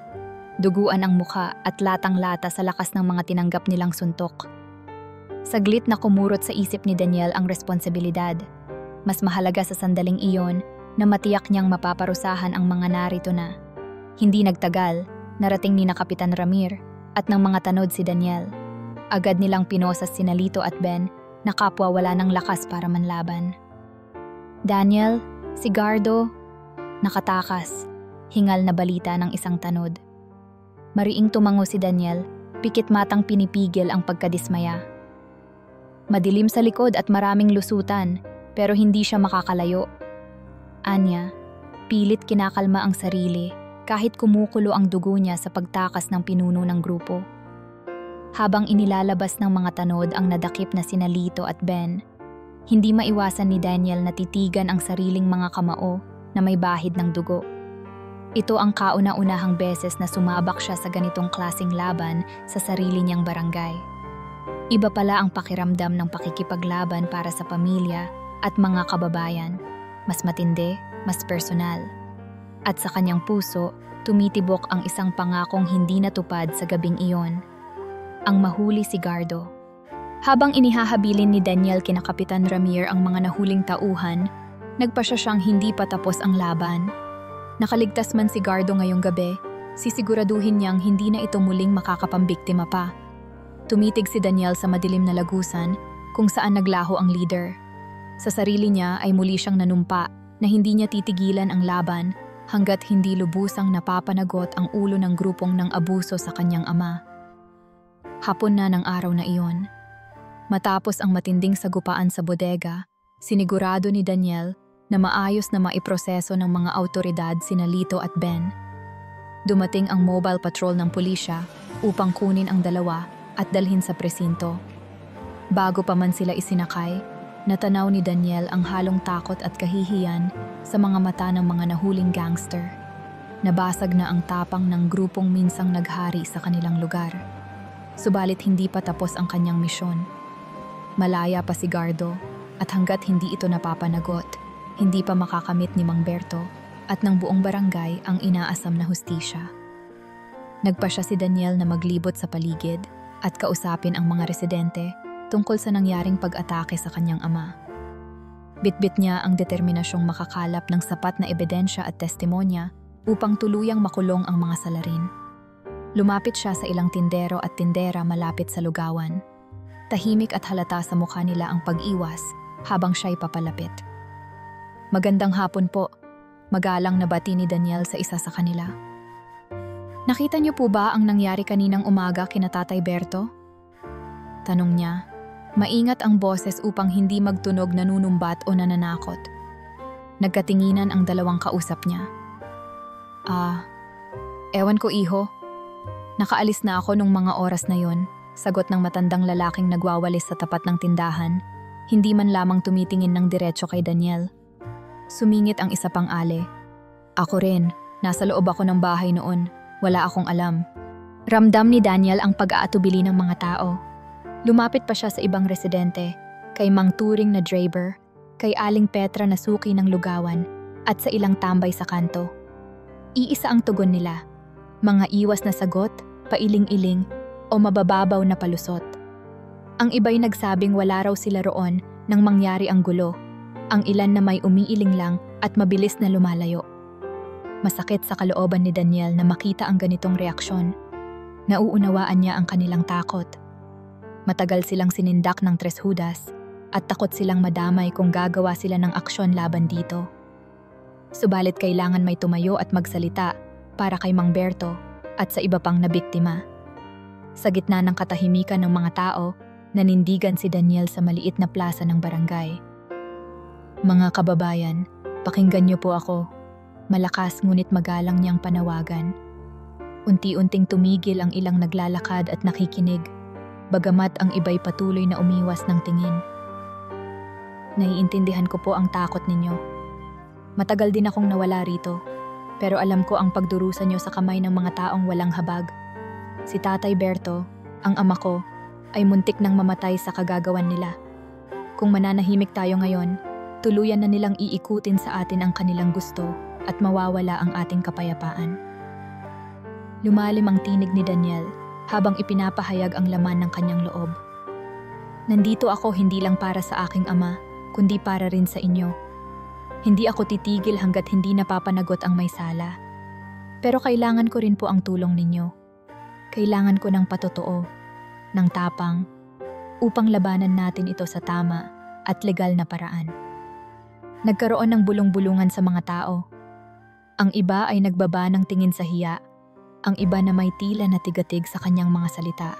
S1: Duguan ang muka at latang-lata sa lakas ng mga tinanggap nilang suntok. Saglit na kumurot sa isip ni Daniel ang responsibilidad. Mas mahalaga sa sandaling iyon na matiyak niyang mapaparusahan ang mga narito na. Hindi nagtagal, narating ni na Kapitan Ramir at ng mga tanod si Daniel. Agad nilang pinosas sina Lito at Ben na kapwa wala ng lakas para manlaban. Daniel, si Gardo, nakatakas, hingal na balita ng isang tanod. Mariing tumango si Daniel, pikit matang pinipigil ang pagkadismaya. Madilim sa likod at maraming lusutan, pero hindi siya makakalayo. Anya, pilit kinakalma ang sarili kahit kumukulo ang dugo niya sa pagtakas ng pinuno ng grupo. Habang inilalabas ng mga tanod ang nadakip na sina Lito at Ben, hindi maiwasan ni Daniel na titigan ang sariling mga kamao na may bahid ng dugo. Ito ang kauna-unahang beses na sumabak siya sa ganitong klaseng laban sa sarili niyang barangay. Iba pala ang pakiramdam ng pakikipaglaban para sa pamilya at mga kababayan. Mas matindi, mas personal. At sa kanyang puso, tumitibok ang isang pangakong hindi natupad sa gabing iyon. Ang mahuli si Gardo. Habang inihahabilin ni Daniel kina Kapitan Ramir ang mga nahuling tauhan, nagpasya siyang hindi pa tapos ang laban. Nakaligtas man si Gardo ngayong gabi, sisiguraduhin niyang hindi na ito muling makakapambiktima pa. Tumitig si Daniel sa madilim na lagusan kung saan naglaho ang leader. Sa sarili niya ay muli siyang nanumpa na hindi niya titigilan ang laban hanggat hindi lubusang napapanagot ang ulo ng grupong ng abuso sa kanyang ama. Hapon na ng araw na iyon. Matapos ang matinding sagupaan sa bodega, sinigurado ni Daniel na maayos na maiproseso ng mga awtoridad sina Lito at Ben. Dumating ang mobile patrol ng pulisya upang kunin ang dalawa at dalhin sa presinto. Bago pa man sila isinakay, natanaw ni Daniel ang halong takot at kahihiyan sa mga mata ng mga nahuling gangster. Nabasag na ang tapang ng grupong minsang naghari sa kanilang lugar. Subalit hindi pa tapos ang kanyang misyon. Malaya pa si Gardo at hanggat hindi ito napapanagot, hindi pa makakamit ni Mang Berto at ng buong barangay ang inaasam na hustisya. Nagpasya si Daniel na maglibot sa paligid at kausapin ang mga residente tungkol sa nangyaring pag-atake sa kanyang ama. Bitbit niya ang determinasyong makakalap ng sapat na ebidensya at testimonya upang tuluyang makulong ang mga salarin. Lumapit siya sa ilang tindero at tindera malapit sa lugawan. Tahimik at halata sa mukha nila ang pag-iwas habang siya'y papalapit. Magandang hapon po, magalang na bati ni Daniel sa isa sa kanila. Nakita niyo po ba ang nangyari kaninang umaga kina Tatay Berto? Tanong niya. Maingat ang boses upang hindi magtunog nanunumbat o nananakot. Nagkatinginan ang dalawang kausap niya. Ewan ko iho. Nakaalis na ako nung mga oras na yon, sagot ng matandang lalaking nagwawalis sa tapat ng tindahan, hindi man lamang tumitingin ng diretso kay Daniel. Sumingit ang isa pang ale. Ako rin, nasa loob ako ng bahay noon, wala akong alam. Ramdam ni Daniel ang pag-aatubili ng mga tao. Lumapit pa siya sa ibang residente, kay Mang Turing na driver, kay Aling Petra na suki ng lugawan, at sa ilang tambay sa kanto. Iisa ang tugon nila, mga iwas na sagot, pailing-iling, o mabababaw na palusot. Ang iba'y nagsabing wala raw sila roon nang mangyari ang gulo, ang ilan na may umiiling lang at mabilis na lumalayo. Masakit sa kalooban ni Daniel na makita ang ganitong reaksyon. Nauunawaan niya ang kanilang takot. Matagal silang sinindak ng Tres Judas at takot silang madamay kung gagawa sila ng aksyon laban dito. Subalit kailangan may tumayo at magsalita para kay Mang Berto at sa iba pang nabiktima. Sa gitna ng katahimikan ng mga tao, nanindigan si Daniel sa maliit na plaza ng barangay. Mga kababayan, pakinggan niyo po ako. Malakas ngunit magalang niyang panawagan. Unti-unting tumigil ang ilang naglalakad at nakikinig. bagamat ang iba'y patuloy na umiwas ng tingin. Naiintindihan ko po ang takot ninyo. Matagal din akong nawala rito, pero alam ko ang pagdurusa nyo sa kamay ng mga taong walang habag. Si Tatay Berto, ang ama ko, ay muntik nang mamatay sa kagagawan nila. Kung mananahimik tayo ngayon, tuluyan na nilang iikutin sa atin ang kanilang gusto at mawawala ang ating kapayapaan. Lumalim ang tinig ni Daniel habang ipinapahayag ang laman ng kanyang loob. Nandito ako hindi lang para sa aking ama, kundi para rin sa inyo. Hindi ako titigil hanggat hindi napapanagot ang may sala. Pero kailangan ko rin po ang tulong ninyo. Kailangan ko ng patotoo, ng tapang, upang labanan natin ito sa tama at legal na paraan. Nagkaroon ng bulong-bulungan sa mga tao. Ang iba ay nagbaba ng tingin sa hiya, ang iba na may tila na tigatig sa kanyang mga salita.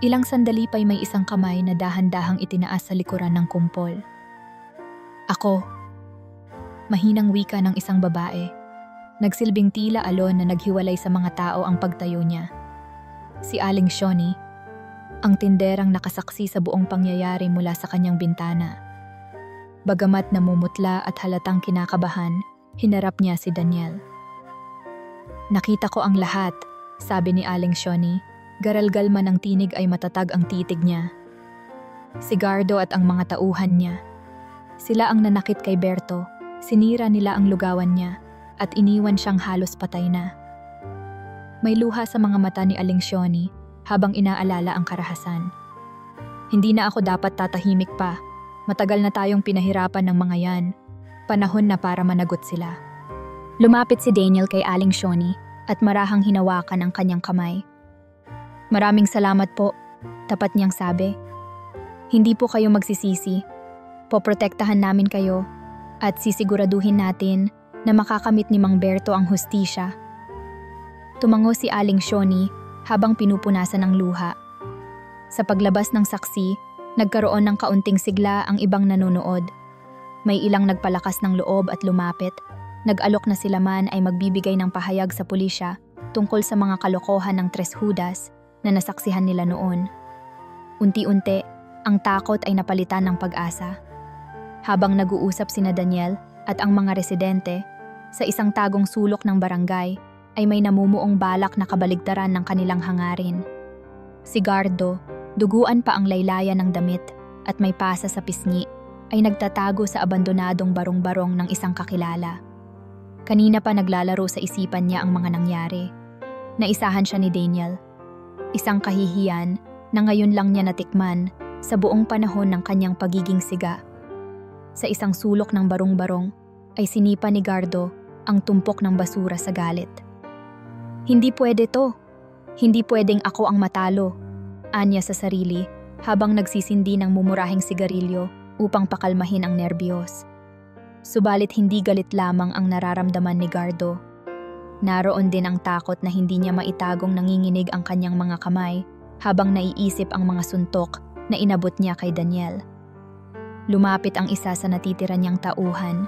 S1: Ilang sandali pa'y may isang kamay na dahan-dahang itinaas sa likuran ng kumpol. Ako, mahinang wika ng isang babae. Nagsilbing tila alon na naghiwalay sa mga tao ang pagtayo niya. Si Aling Shoni, ang tinderang nakasaksi sa buong pangyayari mula sa kanyang bintana. Bagamat namumutla at halatang kinakabahan, hinarap niya si Daniel. Nakita ko ang lahat, sabi ni Aling Shoni. Garalgal man ang tinig ay matatag ang titig niya. Si Gardo at ang mga tauhan niya. Sila ang nanakit kay Berto, sinira nila ang lugawan niya, at iniwan siyang halos patay na. May luha sa mga mata ni Aling Shoni habang inaalala ang karahasan. Hindi na ako dapat tatahimik pa. Matagal na tayong pinahirapan ng mga yan. Panahon na para managot sila. Lumapit si Daniel kay Aling Shoni at marahang hinawakan ang kanyang kamay. Maraming salamat po, tapat niyang sabi. Hindi po kayo magsisisi. Poprotektahan namin kayo at sisiguraduhin natin na makakamit ni Mang Berto ang hustisya. Tumango si Aling Shoni habang pinupunasan ng luha. Sa paglabas ng saksi, nagkaroon ng kaunting sigla ang ibang nanonood. May ilang nagpalakas ng loob at lumapit. Nag-alok na sila man ay magbibigay ng pahayag sa pulisya tungkol sa mga kalokohan ng Tres Judas na nasaksihan nila noon. Unti-unti, ang takot ay napalitan ng pag-asa. Habang nag-uusap sina Daniel at ang mga residente, sa isang tagong sulok ng barangay ay may namumuong balak na kabaligtaran ng kanilang hangarin. Si Gardo, duguan pa ang laylayan ng damit at may pasa sa pisngi, ay nagtatago sa abandonadong barong-barong ng isang kakilala. Kanina pa naglalaro sa isipan niya ang mga nangyari. Naisahan siya ni Daniel. Isang kahihiyan na ngayon lang niya natikman sa buong panahon ng kanyang pagiging siga. Sa isang sulok ng barong-barong ay sinipa ni Gardo ang tumpok ng basura sa galit. Hindi pwede to. Hindi pwedeng ako ang matalo, anya sa sarili habang nagsisindi ng mumurahing sigarilyo upang pakalmahin ang nerbiyos. Subalit hindi galit lamang ang nararamdaman ni Gardo. Naroon din ang takot na hindi niya maitagong nanginginig ang kanyang mga kamay habang naiisip ang mga suntok na inabot niya kay Daniel. Lumapit ang isa sa natitira niyang tauhan,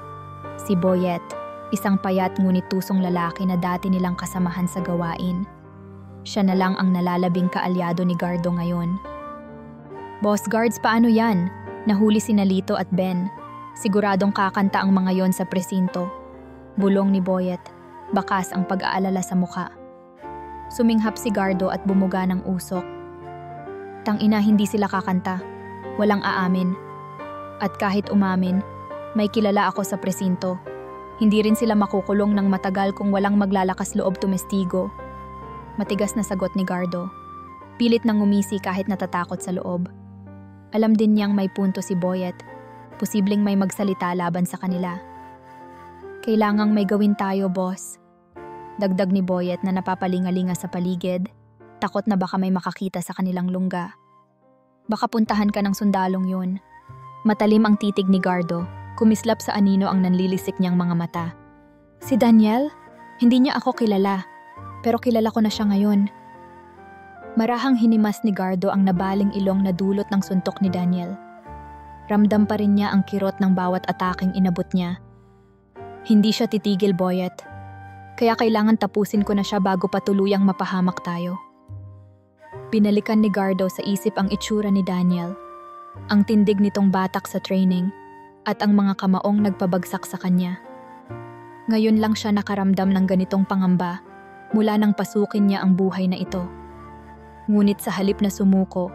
S1: si Boyet, isang payat ngunit tusong lalaki na dati nilang kasamahan sa gawain. Siya na lang ang nalalabing kaalyado ni Gardo ngayon. Boss Guards, paano yan? Nahuli si Nalito at Ben. Siguradong kakanta ang mga yon sa presinto. Bulong ni Boyet. Bakas ang pag-aalala sa muka. Suminghap si Gardo at bumuga ng usok. Tangina, hindi sila kakanta. Walang aamin. At kahit umamin, may kilala ako sa presinto. Hindi rin sila makukulong ng matagal kung walang maglalakas loob tumestigo. Matigas na sagot ni Gardo. Pilit nang ngumisi kahit natatakot sa loob. Alam din niyang may punto si Boyet. Posibleng may magsalita laban sa kanila. Kailangang may gawin tayo, boss. Dagdag ni Boyet na napapalingalinga sa paligid, takot na baka may makakita sa kanilang lungga. Baka puntahan ka ng sundalong yun. Matalim ang titig ni Gardo, kumislap sa anino ang nanlilisik niyang mga mata. Si Daniel? Hindi niya ako kilala, pero kilala ko na siya ngayon. Marahang hinimas ni Gardo ang nabaling ilong na dulot ng suntok ni Daniel. Ramdam pa rin niya ang kirot ng bawat ataking inabot niya. Hindi siya titigil, Boyet. Kaya kailangan tapusin ko na siya bago pa tuluyang mapahamak tayo. Binalikan ni Gardo sa isip ang itsura ni Daniel, ang tindig nitong batak sa training, at ang mga kamaong nagpabagsak sa kanya. Ngayon lang siya nakaramdam ng ganitong pangamba mula nang pasukin niya ang buhay na ito. Ngunit sa halip na sumuko,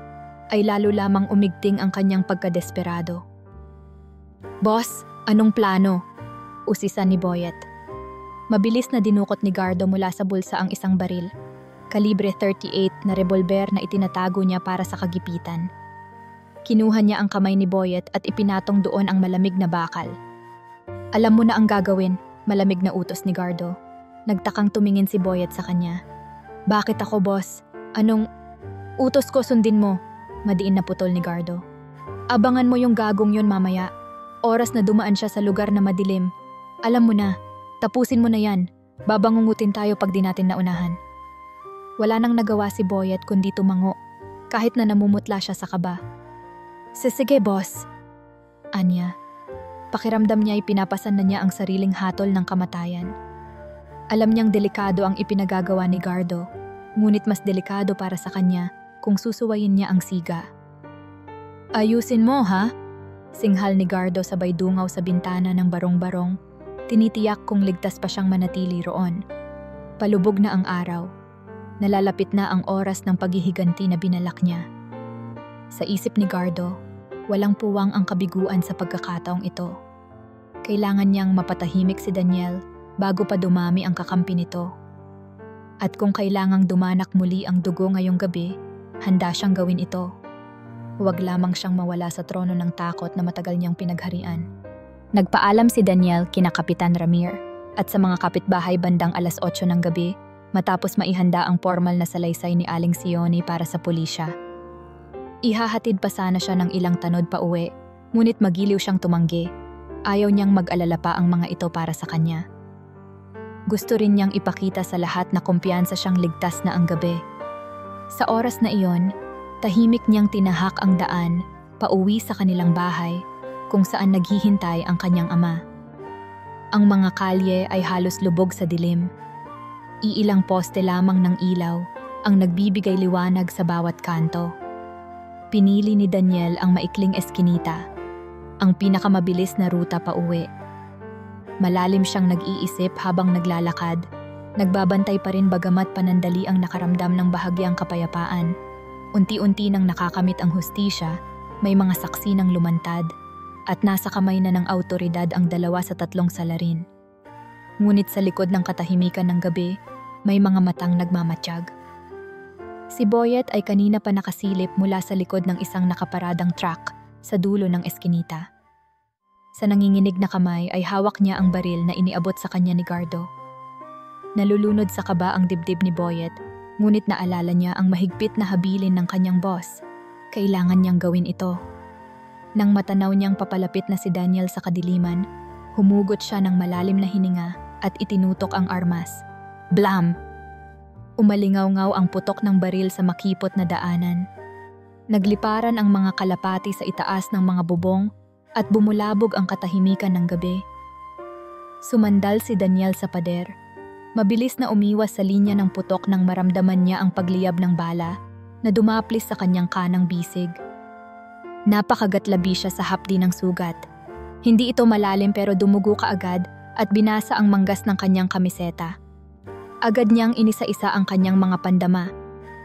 S1: ay lalo lamang umigting ang kanyang pagkadesperado. "Boss, anong plano?" usisan ni Boyet. Mabilis na dinukot ni Gardo mula sa bulsa ang isang baril, kalibre 38 na revolver na itinatago niya para sa kagipitan. Kinuha niya ang kamay ni Boyet at ipinatong doon ang malamig na bakal. "Alam mo na ang gagawin," malamig na utos ni Gardo. Nagtakang tumingin si Boyet sa kanya. "Bakit ako, boss? Anong utos ko, sundin mo?" Madiin na putol ni Gardo. "Abangan mo yung gagong yun mamaya. Oras na dumaan siya sa lugar na madilim. Alam mo na, tapusin mo na yan. Babangungutin tayo pag di natin naunahan." Wala nang nagawa si Boyet kundi tumango, kahit na namumutla siya sa kaba. "Sige, boss," anya. Pakiramdam niya ay pinapasan na niya ang sariling hatol ng kamatayan. Alam niyang delikado ang ipinagagawa ni Gardo, ngunit mas delikado para sa kanya kung susuwayin niya ang siga. "Ayusin mo, ha?" Singhal ni Gardo sabay dungaw sa bintana ng barong-barong. Tinitiyak kung ligtas pa siyang manatili roon. Palubog na ang araw. Nalalapit na ang oras ng paghihiganti na binalak niya. Sa isip ni Gardo, walang puwang ang kabiguan sa pagkakataong ito. Kailangan niyang mapatahimik si Daniel bago pa dumami ang kakampi nito. At kung kailangang dumanak muli ang dugo ngayong gabi, handa siyang gawin ito. Huwag lamang siyang mawala sa trono ng takot na matagal niyang pinagharian. Nagpaalam si Daniel kina Kapitan Ramir at sa mga kapitbahay bandang alas 8 ng gabi matapos maihanda ang formal na salaysay ni Aling Sioni para sa pulisya. Ihahatid pa sana siya ng ilang tanod pa uwi, ngunit magiliw siyang tumanggi. Ayaw niyang mag-alala pa ang mga ito para sa kanya. Gusto rin niyang ipakita sa lahat na kumpiyansa siyang ligtas na ang gabi. Sa oras na iyon, tahimik niyang tinahak ang daan pauwi sa kanilang bahay kung saan naghihintay ang kanyang ama. Ang mga kalye ay halos lubog sa dilim. Iilang poste lamang ng ilaw ang nagbibigay liwanag sa bawat kanto. Pinili ni Daniel ang maikling eskinita, ang pinakamabilis na ruta pauwi. Malalim siyang nag-iisip habang naglalakad. Nagbabantay pa rin bagamat panandali ang nakaramdam ng bahagyang kapayapaan. Unti-unti nang nakakamit ang hustisya, may mga saksi ng lumantad at nasa kamay na ng awtoridad ang 2 sa 3 salarin. Ngunit sa likod ng katahimikan ng gabi, may mga matang nagmamatiyag. Si Boyet ay kanina pa nakasilip mula sa likod ng isang nakaparadang truck sa dulo ng eskinita. Sa nanginginig na kamay ay hawak niya ang baril na iniabot sa kanya ni Gardo. Nalulunod sa kaba ang dibdib ni Boyet, ngunit naalala niya ang mahigpit na habilin ng kanyang boss. Kailangan niyang gawin ito. Nang matanaw niyang papalapit na si Daniel sa kadiliman, humugot siya ng malalim na hininga at itinutok ang armas. Blam! Umalingaw-ngaw ang putok ng baril sa makipot na daanan. Nagliparan ang mga kalapati sa itaas ng mga bubong at bumulabog ang katahimikan ng gabi. Sumandal si Daniel sa pader. Mabilis na umiwas sa linya ng putok nang maramdaman niya ang pagliyab ng bala na dumaplis sa kanyang kanang bisig. Napakagatlabi siya sa hapdi ng sugat. Hindi ito malalim pero dumugo kaagad at binasa ang manggas ng kanyang kamiseta. Agad niyang inisa-isa ang kanyang mga pandama.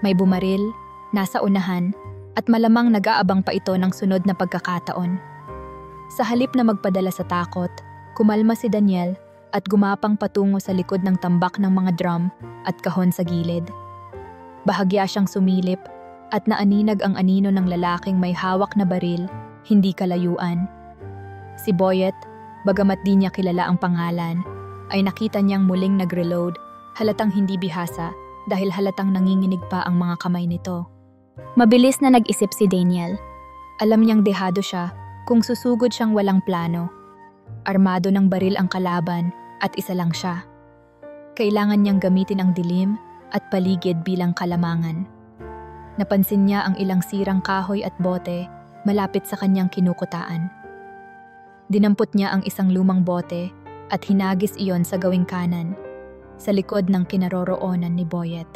S1: May bumaril, nasa unahan, at malamang nag-aabang pa ito ng sunod na pagkakataon. Sa halip na magpadala sa takot, kumalma si Daniel at gumapang patungo sa likod ng tambak ng mga drum at kahon sa gilid. Bahagya siyang sumilip at naaninag ang anino ng lalaking may hawak na baril, hindi kalayuan. Si Boyet, bagamat di niya kilala ang pangalan, ay nakita niyang muling nag-reload, halatang hindi bihasa dahil halatang nanginginig pa ang mga kamay nito. Mabilis na nag-isip si Daniel. Alam niyang dehado siya kung susugod siyang walang plano. Armado ng baril ang kalaban at isa lang siya. Kailangan niyang gamitin ang dilim at paligid bilang kalamangan. Napansin niya ang ilang sirang kahoy at bote malapit sa kanyang kinukutaan. Dinampot niya ang isang lumang bote at hinagis iyon sa gawing kanan, sa likod ng kinaroroonan ni Boyet.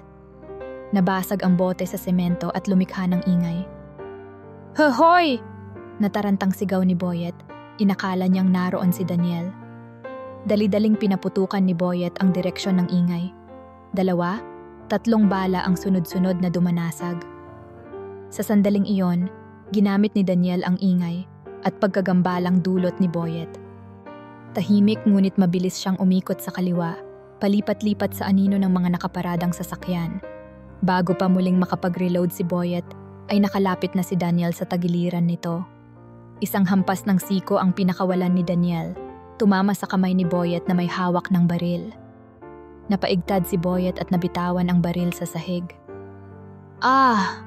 S1: Nabasag ang bote sa semento at lumikha ng ingay. "Hoy!" Natarantang sigaw ni Boyet. Inakala niyang naroon si Daniel. Dali-daling pinaputukan ni Boyet ang direksyon ng ingay. 2, 3 bala ang sunod-sunod na dumanasag. Sa sandaling iyon, ginamit ni Daniel ang ingay at pagkagambalang dulot ni Boyet. Tahimik ngunit mabilis siyang umikot sa kaliwa, palipat-lipat sa anino ng mga nakaparadang sasakyan. Bago pa muling makapag-reload si Boyet, ay nakalapit na si Daniel sa tagiliran nito. Isang hampas ng siko ang pinakawalan ni Daniel, tumama sa kamay ni Boyet na may hawak ng baril. Napaigtad si Boyet at nabitawan ang baril sa sahig. "Ah!"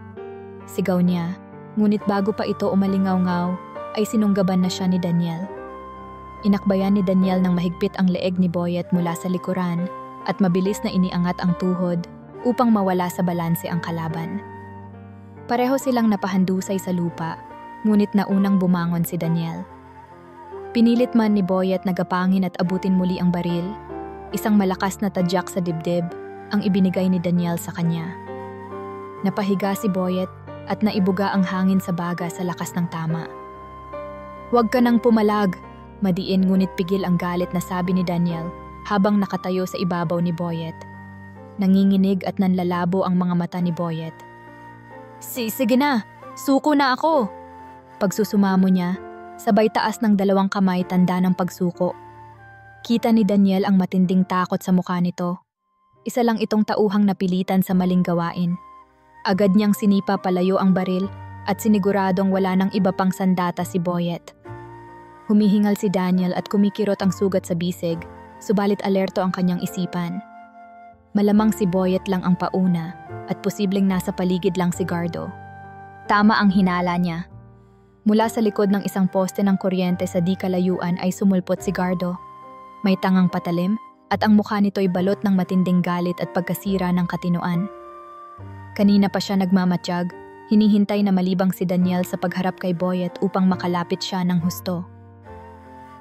S1: sigaw niya, ngunit bago pa ito umalingaw-ngaw, ay sinunggaban na siya ni Daniel. Inakbayan ni Daniel ng mahigpit ang leeg ni Boyet mula sa likuran at mabilis na iniangat ang tuhod upang mawala sa balanse ang kalaban. Pareho silang napahandusay sa lupa, ngunit naunang bumangon si Daniel. Pinilit man ni Boyet na gapangin at abutin muli ang baril. Isang malakas na tadyak sa dibdib ang ibinigay ni Daniel sa kanya. Napahiga si Boyet at naibuga ang hangin sa baga sa lakas ng tama. "Huwag ka nang pumalag," madiin ngunit pigil ang galit na sabi ni Daniel habang nakatayo sa ibabaw ni Boyet. Nanginginig at nanlalabo ang mga mata ni Boyet. Sige na, suko na ako." Pagsusumamo niya, sabay taas ng 2 kamay tanda ng pagsuko. Kita ni Daniel ang matinding takot sa mukha nito. Isa lang itong tauhang napilitan sa maling gawain. Agad niyang sinipa palayo ang baril at siniguradong wala nang iba pang sandata si Boyet. Humihingal si Daniel at kumikirot ang sugat sa bisig, subalit alerto ang kanyang isipan. Malamang si Boyet lang ang pauna at posibleng nasa paligid lang si Gardo. Tama ang hinala niya. Mula sa likod ng isang poste ng kuryente sa di kalayuan ay sumulpot si Gardo. May tangang patalim at ang mukha nito'y balot ng matinding galit at pagkasira ng katinoan. Kanina pa siya nagmamatiyag, hinihintay na malibang si Daniel sa pagharap kay Boyet upang makalapit siya ng husto.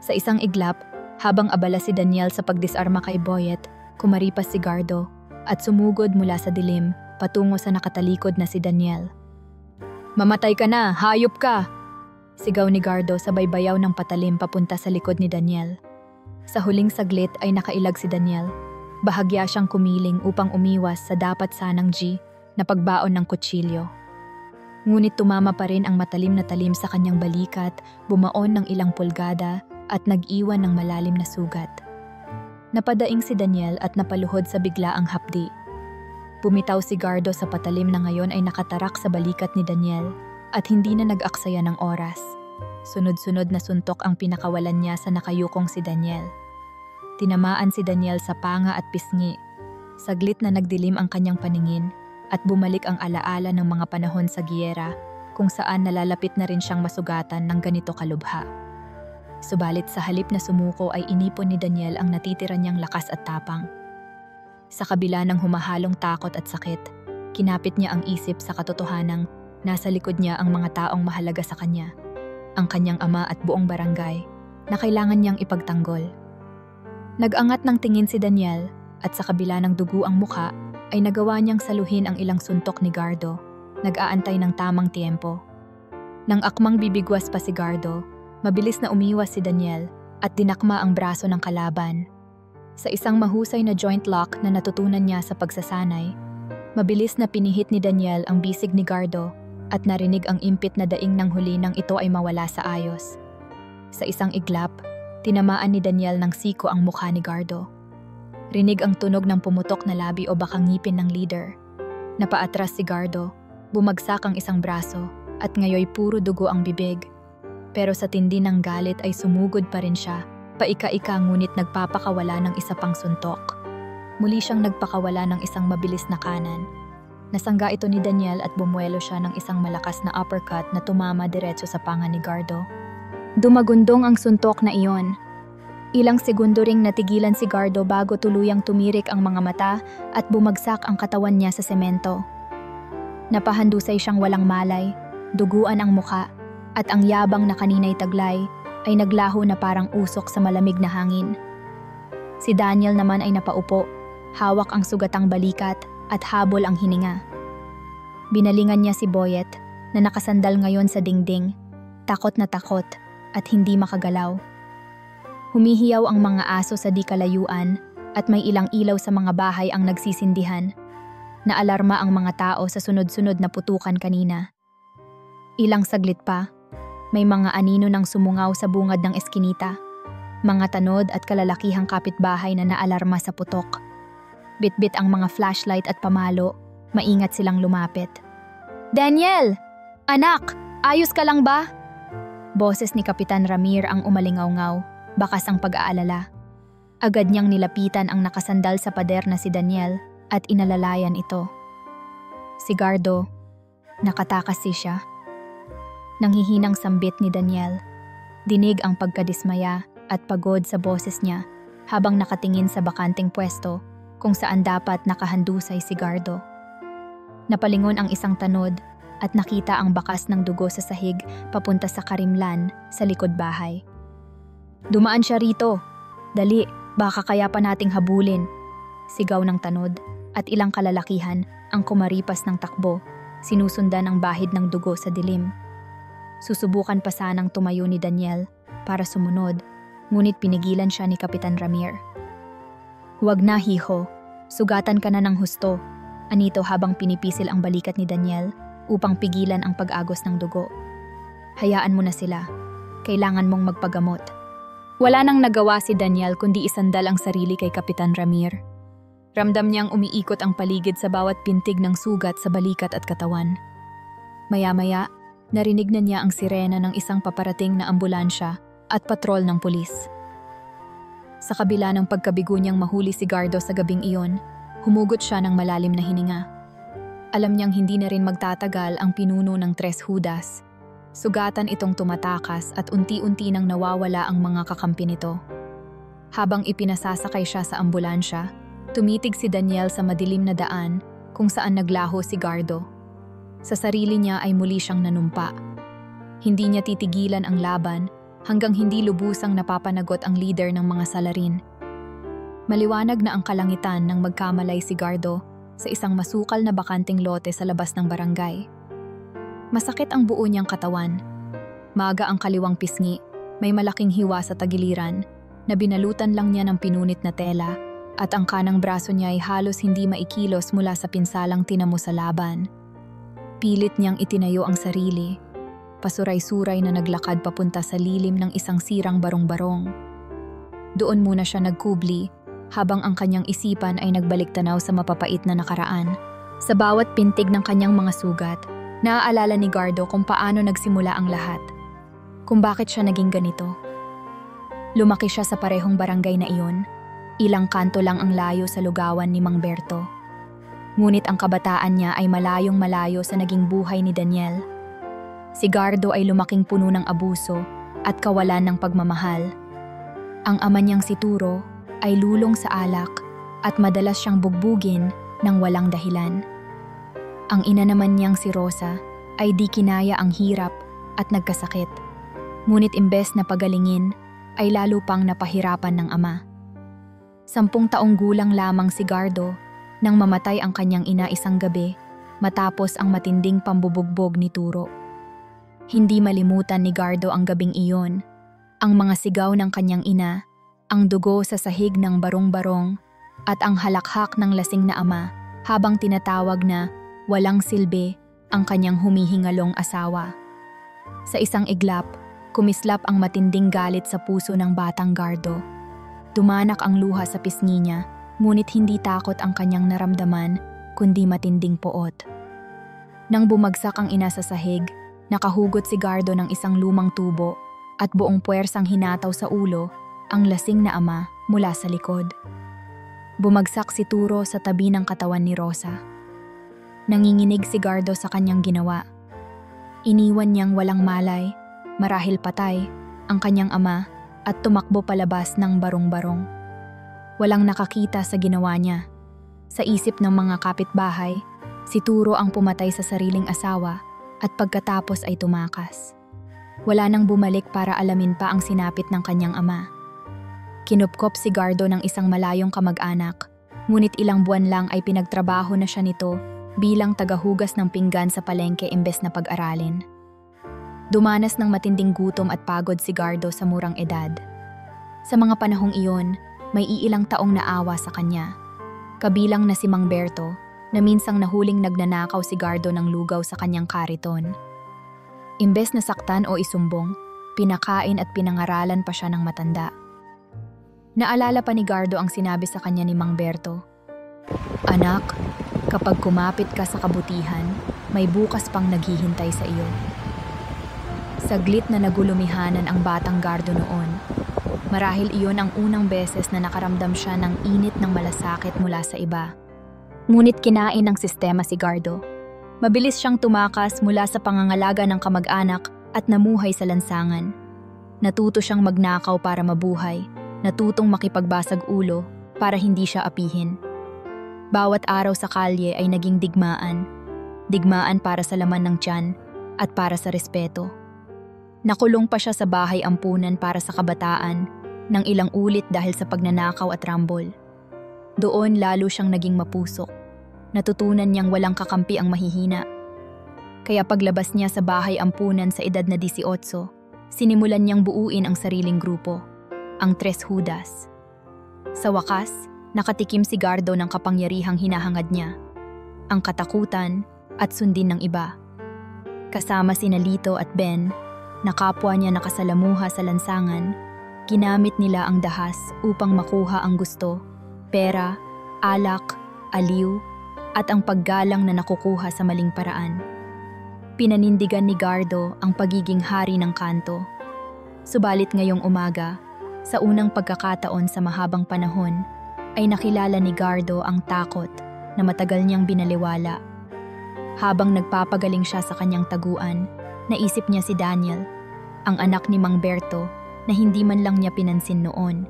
S1: Sa isang iglap, habang abala si Daniel sa pagdisarma kay Boyet, kumaripas si Gardo at sumugod mula sa dilim patungo sa nakatalikod na si Daniel. "Mamatay ka na, hayop ka!" sigaw ni Gardo sabay bayaw ng patalim papunta sa likod ni Daniel. Sa huling saglit ay nakailag si Daniel. Bahagya siyang kumiling upang umiwas sa dapat sanang G na pagbaon ng kutsilyo. Ngunit tumama pa rin ang matalim na talim sa kanyang balikat, bumaon ng ilang pulgada at nag-iwan ng malalim na sugat. Napadaing si Daniel at napaluhod sa biglaang hapdi. Bumitaw si Gardo sa patalim na ngayon ay nakatarak sa balikat ni Daniel at hindi na nag-aksaya ng oras. Sunod-sunod na suntok ang pinakawalan niya sa nakayukong si Daniel. Tinamaan si Daniel sa panga at pisngi. Saglit na nagdilim ang kanyang paningin at bumalik ang alaala ng mga panahon sa giyera kung saan nalalapit na rin siyang masugatan ng ganito kalubha. Subalit sa halip na sumuko ay inipon ni Daniel ang natitira niyang lakas at tapang. Sa kabila ng humahalong takot at sakit, kinapit niya ang isip sa katotohanang nasa likod niya ang mga taong mahalaga sa kanya, ang kanyang ama at buong barangay na kailangan niyang ipagtanggol. Nag-angat ng tingin si Daniel at sa kabila ng dugo ang muka ay nagawa niyang saluhin ang ilang suntok ni Gardo, nag-aantay ng tamang tiempo. Nang akmang bibigwas pa si Gardo, mabilis na umiwas si Daniel at dinakma ang braso ng kalaban. Sa isang mahusay na joint lock na natutunan niya sa pagsasanay, mabilis na pinihit ni Daniel ang bisig ni Gardo at narinig ang impit na daing ng huli nang ito ay mawala sa ayos. Sa isang iglap, tinamaan ni Daniel ng siko ang mukha ni Gardo. Rinig ang tunog ng pumutok na labi o baka ngipin ng leader. Napaatras si Gardo, bumagsak ang isang braso at ngayoy puro dugo ang bibig. Pero sa tindi ng galit ay sumugod pa rin siya, paika-ika ngunit nagpapakawala ng isa pang suntok. Muli siyang nagpakawala ng isang mabilis na kanan. Nasangga ito ni Daniel at bumuelo siya ng isang malakas na uppercut na tumama diretso sa panga ni Gardo. Dumagundong ang suntok na iyon. Ilang segundo ring natigilan si Gardo bago tuluyang tumirik ang mga mata at bumagsak ang katawan niya sa semento. Napahandusay siyang walang malay, duguan ang muka, at ang yabang na kanina'y taglay ay naglaho na parang usok sa malamig na hangin. Si Daniel naman ay napaupo, hawak ang sugatang balikat at habol ang hininga. Binalingan niya si Boyet na nakasandal ngayon sa dingding, takot na takot at hindi makagalaw. Humihiyaw ang mga aso sa di kalayuan at may ilang ilaw sa mga bahay ang nagsisindihan. Naalarma ang mga tao sa sunod-sunod na putukan kanina. Ilang saglit pa, may mga anino nang sumungaw sa bungad ng eskinita. Mga tanod at kalalakihang kapitbahay na naalarma sa putok. Bitbit ang mga flashlight at pamalo, maingat silang lumapit. "Daniel! Anak! Ayos ka lang ba?" Boses ni Kapitan Ramir ang umalingaw-ngaw, bakas ang pag-aalala. Agad niyang nilapitan ang nakasandal sa pader na si Daniel at inalalayan ito. "Sigardo, nakatakas siya." Nanghihinang sambit ni Daniel. Dinig ang pagkadismaya at pagod sa boses niya habang nakatingin sa bakanting pwesto kung saan dapat nakahandusay si Gardo. Napalingon ang isang tanod at nakita ang bakas ng dugo sa sahig papunta sa karimlan sa likod bahay. "Dumaan siya rito. Dali, baka kaya pa nating habulin." Sigaw ng tanod at ilang kalalakihan ang kumaripas ng takbo, sinusundan ang bahid ng dugo sa dilim. Susubukan pa sanang tumayo ni Daniel para sumunod, ngunit pinigilan siya ni Kapitan Ramir. "Huwag na, hijo. Sugatan ka na ng husto," anito habang pinipisil ang balikat ni Daniel upang pigilan ang pag-agos ng dugo. "Hayaan mo na sila. Kailangan mong magpagamot." Wala nang nagawa si Daniel kundi isandal ang sarili kay Kapitan Ramir. Ramdam niyang umiikot ang paligid sa bawat pintig ng sugat sa balikat at katawan. Maya-maya, narinig na niya ang sirena ng isang paparating na ambulansya at patrol ng pulis. Sa kabila ng pagkabigo niyang mahuli si Gardo sa gabing iyon, humugot siya ng malalim na hininga. Alam niyang hindi na rin magtatagal ang pinuno ng Tres Judas. Sugatan itong tumatakas at unti-unti nang nawawala ang mga kakampi nito. Habang ipinasasakay siya sa ambulansya, tumitig si Daniel sa madilim na daan kung saan naglaho si Gardo. Sa sarili niya ay muli siyang nanumpa. Hindi niya titigilan ang laban hanggang hindi lubusang napapanagot ang leader ng mga salarin. Maliwanag na ang kalangitan nang magkamalay si Gardo sa isang masukal na bakanting lote sa labas ng barangay. Masakit ang buo niyang katawan. Maaga ang kaliwang pisngi, may malaking hiwa sa tagiliran na binalutan lang niya ng pinunit na tela at ang kanang braso niya ay halos hindi maikilos mula sa pinsalang tinamo sa laban. Pilit niyang itinayo ang sarili, pasuray-suray na naglakad papunta sa lilim ng isang sirang barong-barong. Doon muna siya nagkubli habang ang kanyang isipan ay nagbalik tanaw sa mapapait na nakaraan. Sa bawat pintig ng kanyang mga sugat, naaalala ni Gardo kung paano nagsimula ang lahat, kung bakit siya naging ganito. Lumaki siya sa parehong barangay na iyon, ilang kanto lang ang layo sa lugawan ni Mang Berto. Ngunit ang kabataan niya ay malayong malayo sa naging buhay ni Daniel. Si Gardo ay lumaking puno ng abuso at kawalan ng pagmamahal. Ang ama niyang si Turo ay lulong sa alak at madalas siyang bugbugin ng walang dahilan. Ang ina naman niyang si Rosa ay di kinaya ang hirap at nagkasakit. Ngunit imbes na pagalingin, ay lalo pang napahirapan ng ama. 10 taong gulang lamang si Gardo nang mamatay ang kanyang ina isang gabi matapos ang matinding pambubugbog ni Turo. Hindi malimutan ni Gardo ang gabing iyon, ang mga sigaw ng kanyang ina, ang dugo sa sahig ng barong-barong at ang halakhak ng lasing na ama habang tinatawag na walang silbi ang kanyang humihingalong asawa. Sa isang iglap, kumislap ang matinding galit sa puso ng batang Gardo. Dumanak ang luha sa pisngi niya, ngunit hindi takot ang kanyang naramdaman, kundi matinding poot. Nang bumagsak ang ina sa sahig, nakahugot si Gardo ng isang lumang tubo at buong puwersang hinataw sa ulo ang lasing na ama mula sa likod. Bumagsak si Turo sa tabi ng katawan ni Rosa. Nanginginig si Gardo sa kanyang ginawa. Iniwan niyang walang malay, marahil patay, ang kanyang ama at tumakbo palabas ng barong-barong. Walang nakakita sa ginawa niya. Sa isip ng mga kapitbahay, si Turo ang pumatay sa sariling asawa at pagkatapos ay tumakas. Wala nang bumalik para alamin pa ang sinapit ng kanyang ama. Kinupkop si Gardo ng isang malayong kamag-anak, ngunit ilang buwan lang ay pinagtrabaho na siya nito bilang tagahugas ng pinggan sa palengke imbes na pag-aralin. Dumanas ng matinding gutom at pagod si Gardo sa murang edad. Sa mga panahong iyon, may iilang taong naawa sa kanya. Kabilang na si Mang Berto, na minsang nahuling nagnanakaw si Gardo ng lugaw sa kanyang kariton. Imbes na saktan o isumbong, pinakain at pinangaralan pa siya ng matanda. Naalala pa ni Gardo ang sinabi sa kanya ni Mang Berto, "Anak, kapag kumapit ka sa kabutihan, may bukas pang naghihintay sa iyo." Saglit na nagulumihanan ang batang Gardo noon. Marahil iyon ang unang beses na nakaramdam siya ng init ng malasakit mula sa iba. Ngunit kinain ng sistema si Gardo. Mabilis siyang tumakas mula sa pangangalaga ng kamag-anak at namuhay sa lansangan. Natuto siyang magnakaw para mabuhay, natutong makipagbasag ulo para hindi siya apihin. Bawat araw sa kalye ay naging digmaan. Digmaan para sa laman ng tiyan at para sa respeto. Nakulong pa siya sa bahay ampunan para sa kabataan ng ilang ulit dahil sa pagnanakaw at rambol. Doon lalo siyang naging mapusok. Natutunan niyang walang kakampi ang mahihina. Kaya paglabas niya sa bahay ampunan sa edad na 18, sinimulan niyang buuin ang sariling grupo, ang Tres Judas. Sa wakas, nakatikim si Gardo ng kapangyarihang hinahangad niya, ang katakutan at sundin ng iba. Kasama sina Lito at Ben, na kapwa niya nakasalamuha sa lansangan, ginamit nila ang dahas upang makuha ang gusto, pera, alak, aliw, at ang paggalang na nakukuha sa maling paraan. Pinanindigan ni Gardo ang pagiging hari ng kanto. Subalit ngayong umaga, sa unang pagkakataon sa mahabang panahon, ay nakilala ni Gardo ang takot na matagal niyang binaliwala. Habang nagpapagaling siya sa kanyang taguan, naisip niya si Daniel, ang anak ni Mang Berto na hindi man lang niya pinansin noon.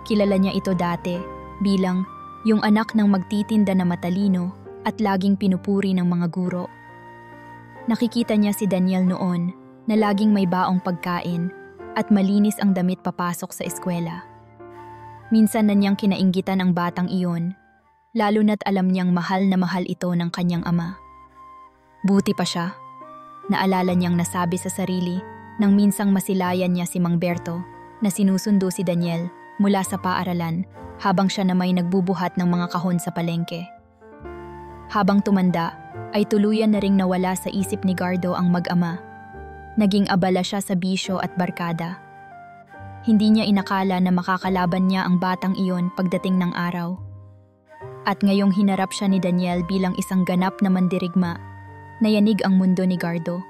S1: Kilala niya ito dati bilang yung anak ng magtitinda na matalino at laging pinupuri ng mga guro. Nakikita niya si Daniel noon na laging may baong pagkain at malinis ang damit papasok sa eskwela. Minsan na niyang kinainggitan ang batang iyon, lalo na't alam niyang mahal na mahal ito ng kanyang ama. Buti pa siya, naalala niyang nasabi sa sarili nang minsang masilayan niya si Mang Berto na sinusundo si Daniel mula sa paaralan habang siya na may nagbubuhat ng mga kahon sa palengke. Habang tumanda, ay tuluyan na ring nawala sa isip ni Gardo ang mag-ama. Naging abala siya sa bisyo at barkada. Hindi niya inakala na makakalaban niya ang batang iyon pagdating ng araw. At ngayong hinarap siya ni Daniel bilang isang ganap na mandirigma, nayanig ang mundo ni Gardo.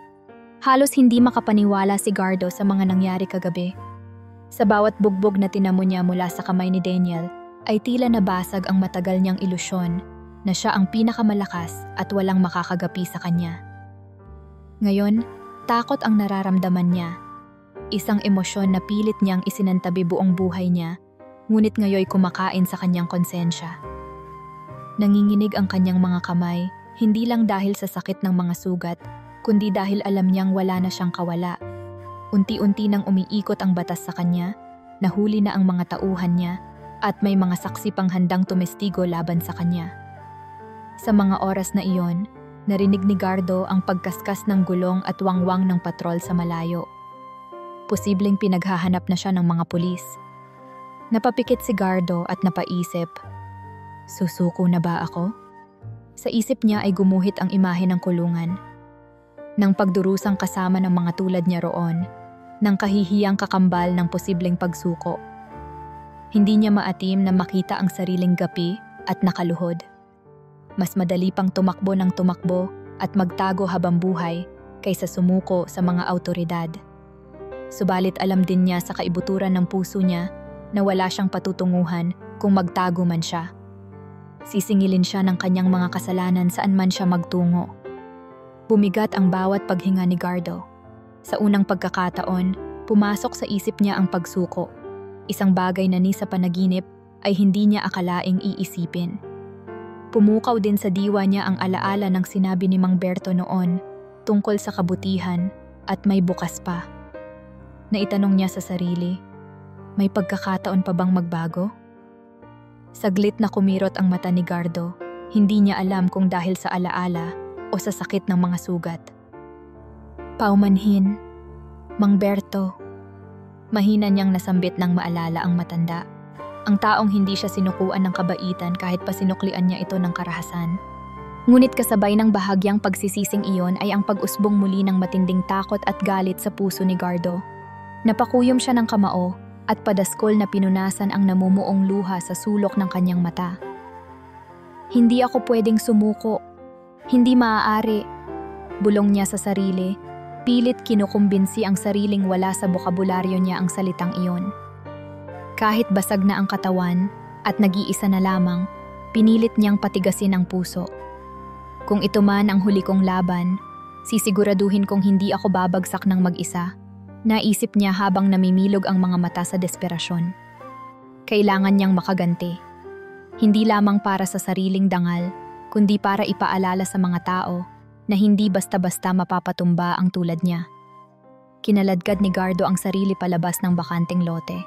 S1: Halos hindi makapaniwala si Gardo sa mga nangyari kagabi. Sa bawat bugbog na tinamo niya mula sa kamay ni Daniel, ay tila nabasag ang matagal niyang ilusyon na siya ang pinakamalakas at walang makakagapi sa kanya. Ngayon, takot ang nararamdaman niya. Isang emosyon na pilit niyang isinantabi buong buhay niya, ngunit ngayoy kumakain sa kanyang konsensya. Nanginginig ang kanyang mga kamay, hindi lang dahil sa sakit ng mga sugat, kundi dahil alam niyang wala na siyang kawala. Unti-unti nang umiikot ang batas sa kanya, nahuli na ang mga tauhan niya, at may mga saksi pang handang tumestigo laban sa kanya. Sa mga oras na iyon, narinig ni Gardo ang pagkaskas ng gulong at wangwang ng patrol sa malayo. Posibleng pinaghahanap na siya ng mga pulis. Napapikit si Gardo at napaisip, susuko na ba ako? Sa isip niya ay gumuhit ang imahe ng kulungan. Nang pagdurusang kasama ng mga tulad niya roon, nang kahihiyang kakambal ng posibleng pagsuko. Hindi niya maatim na makita ang sariling gapi at nakaluhod. Mas madali pang tumakbo ng tumakbo at magtago habang buhay kaysa sumuko sa mga awtoridad. Subalit alam din niya sa kaibuturan ng puso niya na wala siyang patutunguhan kung magtago man siya. Sisingilin siya ng kanyang mga kasalanan saan man siya magtungo. Bumigat ang bawat paghinga ni Gardo. Sa unang pagkakataon, pumasok sa isip niya ang pagsuko. Isang bagay na ni sa panaginip ay hindi niya akalaing iisipin. Pumukaw din sa diwa niya ang alaala ng sinabi ni Mang Berto noon tungkol sa kabutihan at may bukas pa. Naitanong niya sa sarili, may pagkakataon pa bang magbago? Saglit na kumirot ang mata ni Gardo, Hindi niya alam kung dahil sa alaala o sa sakit ng mga sugat. Paumanhin, Mang Berto. Mahina niyang nasambit ng maalala ang matanda. Ang taong hindi siya sinukuan ng kabaitan kahit pa sinuklian niya ito ng karahasan. Ngunit kasabay ng bahagyang pagsisising iyon ay ang pag-usbong muli ng matinding takot at galit sa puso ni Gardo. Napakuyom siya ng kamao at padaskol na pinunasan ang namumuong luha sa sulok ng kanyang mata. Hindi ako pwedeng sumuko. Hindi maaari. Bulong niya sa sarili. Pilit kinukumbinsi ang sariling wala sa bokabularyo niya ang salitang iyon. Kahit basag na ang katawan at nag-iisa na lamang, pinilit niyang patigasin ang puso. Kung ito man ang huli kong laban, sisiguraduhin kong hindi ako babagsak ng mag-isa. Naisip niya habang namimilog ang mga mata sa desperasyon. Kailangan niyang makaganti. Hindi lamang para sa sariling dangal, kundi para ipaalala sa mga tao na hindi basta-basta mapapatumba ang tulad niya. Kinaladkad ni Gardo ang sarili palabas ng bakanteng lote.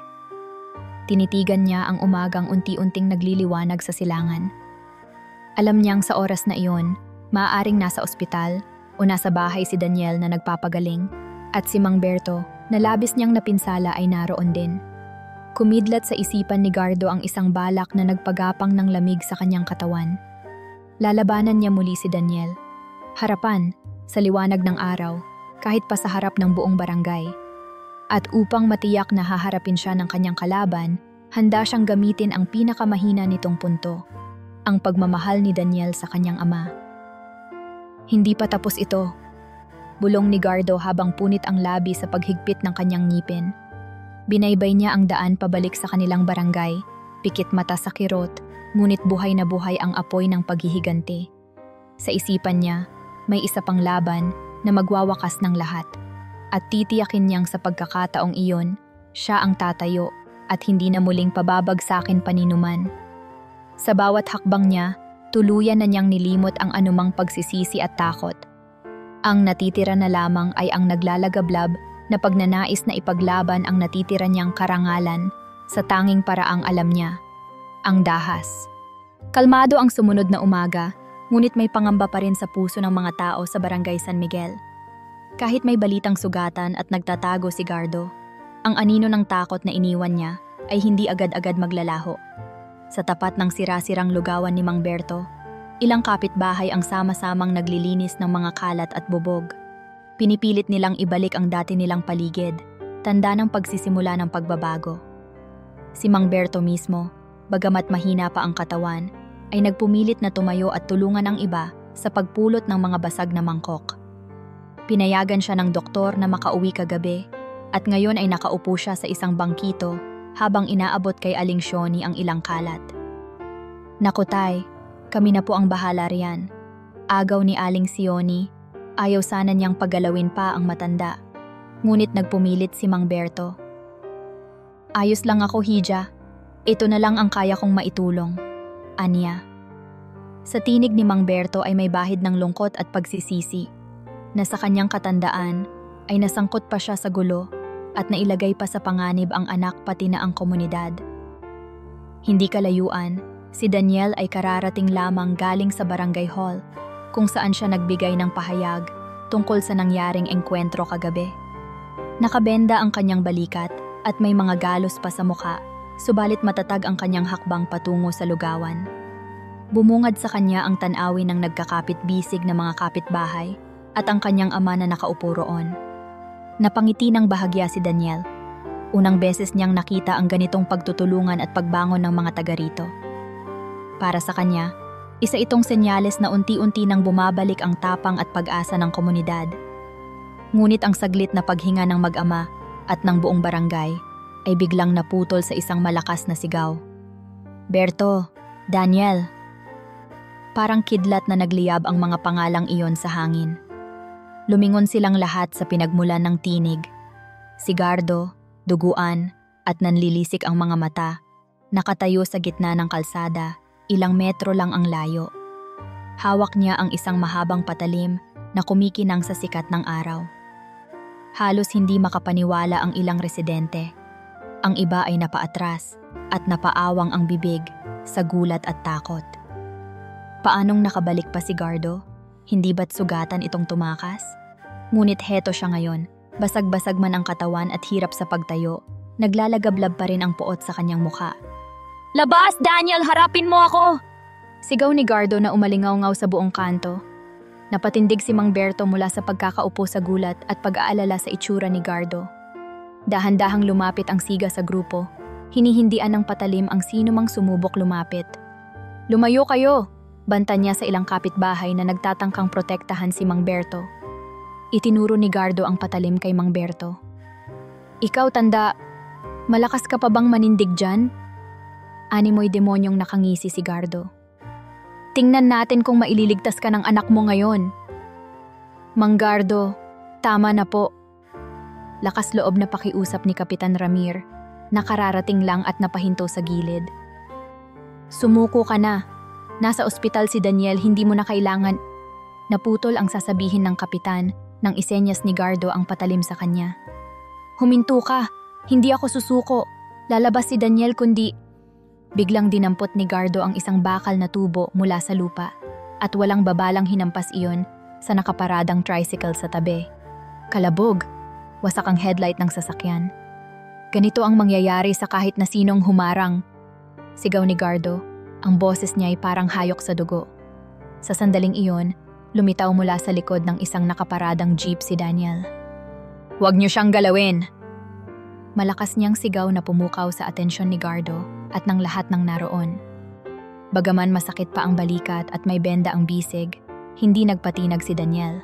S1: Tinitigan niya ang umagang unti-unting nagliliwanag sa silangan. Alam niyang sa oras na iyon, maaaring nasa ospital o nasa bahay si Daniel na nagpapagaling at si Mang Berto na labis niyang napinsala ay naroon din. Kumidlat sa isipan ni Gardo ang isang balak na nagpagapang ng lamig sa kanyang katawan. Lalabanan niya muli si Daniel. Harapan, sa liwanag ng araw, kahit pa sa harap ng buong barangay. At upang matiyak na haharapin siya ng kanyang kalaban, handa siyang gamitin ang pinakamahina nitong punto, ang pagmamahal ni Daniel sa kanyang ama. Hindi pa tapos ito. Bulong ni Gardo habang punit ang labi sa paghigpit ng kanyang ngipin. Binaybay niya ang daan pabalik sa kanilang barangay, pikit mata sa kirot, ngunit buhay na buhay ang apoy ng paghihiganti. Sa isipan niya, may isa pang laban na magwawakas ng lahat. At titiyakin niyang sa pagkakataong iyon, siya ang tatayo at hindi na muling pababagsakin paninuman. Sa bawat hakbang niya, tuluyan na niyang nilimot ang anumang pagsisisi at takot. Ang natitira na lamang ay ang naglalagablab na pagnanais na ipaglaban ang natitira niyang karangalan sa tanging paraang alam niya, ang dahas. Kalmado ang sumunod na umaga, ngunit may pangamba pa rin sa puso ng mga tao sa Barangay San Miguel. Kahit may balitang sugatan at nagtatago si Gardo, ang anino ng takot na iniwan niya ay hindi agad-agad maglalaho. Sa tapat ng sira-sirang lugawan ni Mang Berto, ilang kapitbahay ang sama-samang naglilinis ng mga kalat at bubog. Pinipilit nilang ibalik ang dati nilang paligid, tanda ng pagsisimula ng pagbabago. Si Mang Berto mismo, bagamat mahina pa ang katawan, ay nagpumilit na tumayo at tulungan ang iba sa pagpulot ng mga basag na mangkok. Pinayagan siya ng doktor na makauwi kagabi at ngayon ay nakaupo siya sa isang bangkito habang inaabot kay Aling Shoni ang ilang kalat. "Naku tay, kami na po ang bahala riyan." Agaw ni Aling Sioni, ayaw sana niyang pagalawin pa ang matanda. Ngunit nagpumilit si Mang Berto. "Ayos lang ako, Hija. Ito na lang ang kaya kong maitulong," anya. Sa tinig ni Mang Berto ay may bahid ng lungkot at pagsisisi, na sa kanyang katandaan ay nasangkot pa siya sa gulo at nailagay pa sa panganib ang anak pati na ang komunidad. Hindi kalayuan, si Daniel ay kararating lamang galing sa barangay hall kung saan siya nagbigay ng pahayag tungkol sa nangyaring engkwentro kagabi. Nakabenda ang kanyang balikat at may mga galos pa sa mukha, subalit matatag ang kanyang hakbang patungo sa lugawan. Bumungad sa kanya ang tanawin ng nagkakapit-bisig na mga kapitbahay at ang kanyang ama na nakaupo roon. Napangiti ng bahagya si Daniel. Unang beses niyang nakita ang ganitong pagtutulungan at pagbangon ng mga taga rito. Para sa kanya, isa itong senyales na unti-unti nang bumabalik ang tapang at pag-asa ng komunidad. Ngunit ang saglit na paghinga ng mag-ama at ng buong barangay ay biglang naputol sa isang malakas na sigaw. "Berto, Daniel!" Parang kidlat na nagliyab ang mga pangalang iyon sa hangin. Lumingon silang lahat sa pinagmulan ng tinig. Si Gardo, duguan, at nanlilisik ang mga mata, nakatayo sa gitna ng kalsada, ilang metro lang ang layo. Hawak niya ang isang mahabang patalim na kumikinang sa sikat ng araw. Halos hindi makapaniwala ang ilang residente. Ang iba ay napaatras at napaawang ang bibig sa gulat at takot. Paanong nakabalik pa si Gardo? Hindi ba't sugatan itong tumakas? Ngunit heto siya ngayon, basag-basag man ang katawan at hirap sa pagtayo, naglalagablab pa rin ang puot sa kanyang mukha.
S2: Labas, Daniel! Harapin mo ako!
S1: Sigaw ni Gardo na umalingaw-ngaw sa buong kanto. Napatindig si Mang Berto mula sa pagkakaupo sa gulat at pag-aalala sa itsura ni Gardo. Dahan-dahang lumapit ang siga sa grupo. Hinihindian ng patalim ang sino mang sumubok lumapit. Lumayo kayo! Banta niya sa ilang kapitbahay na nagtatangkang protektahan si Mang Berto. Itinuro ni Gardo ang patalim kay Mang Berto. Ikaw, tanda, malakas ka pa bang manindig dyan? Animoy demonyong nakangisi si Gardo. Tingnan natin kung maililigtas ka ng anak mo ngayon. Mang Gardo, tama na po. Lakas loob na pakiusap ni Kapitan Ramir, nakararating lang at napahinto sa gilid. Sumuko ka na. Nasa ospital si Daniel, hindi mo na kailangan. Naputol ang sasabihin ng kapitan nang isenyas ni Gardo ang patalim sa kanya. Huminto ka, hindi ako susuko. Lalabas si Daniel kundi... Biglang dinampot ni Gardo ang isang bakal na tubo mula sa lupa at walang babalang hinampas iyon sa nakaparadang tricycle sa tabi. Kalabog, wasak ang headlight ng sasakyan. Ganito ang mangyayari sa kahit na sinong humarang. Sigaw ni Gardo, ang boses niya ay parang hayok sa dugo. Sa sandaling iyon, lumitaw mula sa likod ng isang nakaparadang jeep si Daniel. Huwag niyo siyang galawin! Malakas niyang sigaw na pumukaw sa atensyon ni Gardo at ng lahat ng naroon. Bagaman masakit pa ang balikat at may benda ang bisig, hindi nagpatinag si Daniel.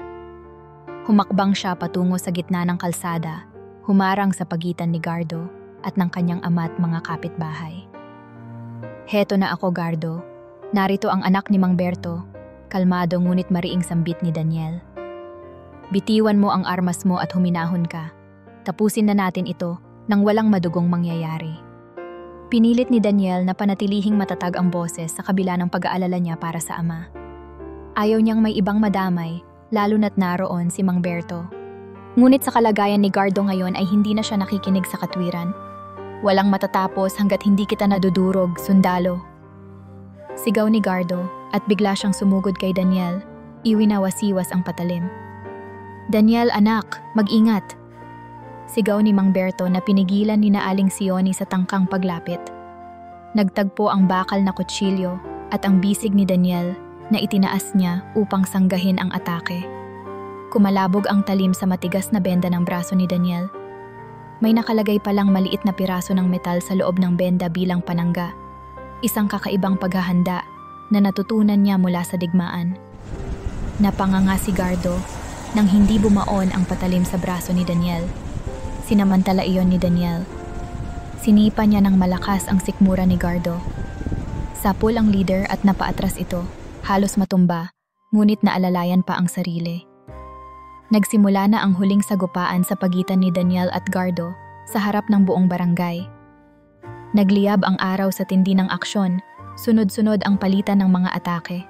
S1: Humakbang siya patungo sa gitna ng kalsada, humarang sa pagitan ni Gardo at ng kanyang ama at mga kapitbahay. Heto na ako, Gardo. Narito ang anak ni Mang Berto, kalmado ngunit mariing sambit ni Daniel. Bitiwan mo ang armas mo at huminahon ka. Tapusin na natin ito nang walang madugong mangyayari. Pinilit ni Daniel na panatilihing matatag ang boses sa kabila ng pag-aalala niya para sa ama. Ayaw niyang may ibang madamay, lalo na't naroon si Mang Berto. Ngunit sa kalagayan ni Gardo ngayon ay hindi na siya nakikinig sa katwiran. Walang matatapos hanggat hindi kita nadudurog, sundalo. Sigaw ni Gardo at bigla siyang sumugod kay Daniel, iwinawasiwas ang patalim. Daniel, anak, mag-ingat! Sigaw ni Mang Berto na pinigilan ni Naaling Sioni sa tangkang paglapit. Nagtagpo ang bakal na kutsilyo at ang bisig ni Daniel na itinaas niya upang sanggahin ang atake. Kumalabog ang talim sa matigas na benda ng braso ni Daniel. May nakalagay palang maliit na piraso ng metal sa loob ng benda bilang panangga. Isang kakaibang paghahanda na natutunan niya mula sa digmaan. Napanganga si Gardo nang hindi bumaon ang patalim sa braso ni Daniel. Sinamantala iyon ni Daniel. Sinipa niya ng malakas ang sikmura ni Gardo. Sapul ang leader at napaatras ito, halos matumba, ngunit naalalayan pa ang sarili. Nagsimula na ang huling sagupaan sa pagitan ni Daniel at Gardo sa harap ng buong barangay. Nagliyab ang araw sa tindi ng aksyon, sunod-sunod ang palitan ng mga atake.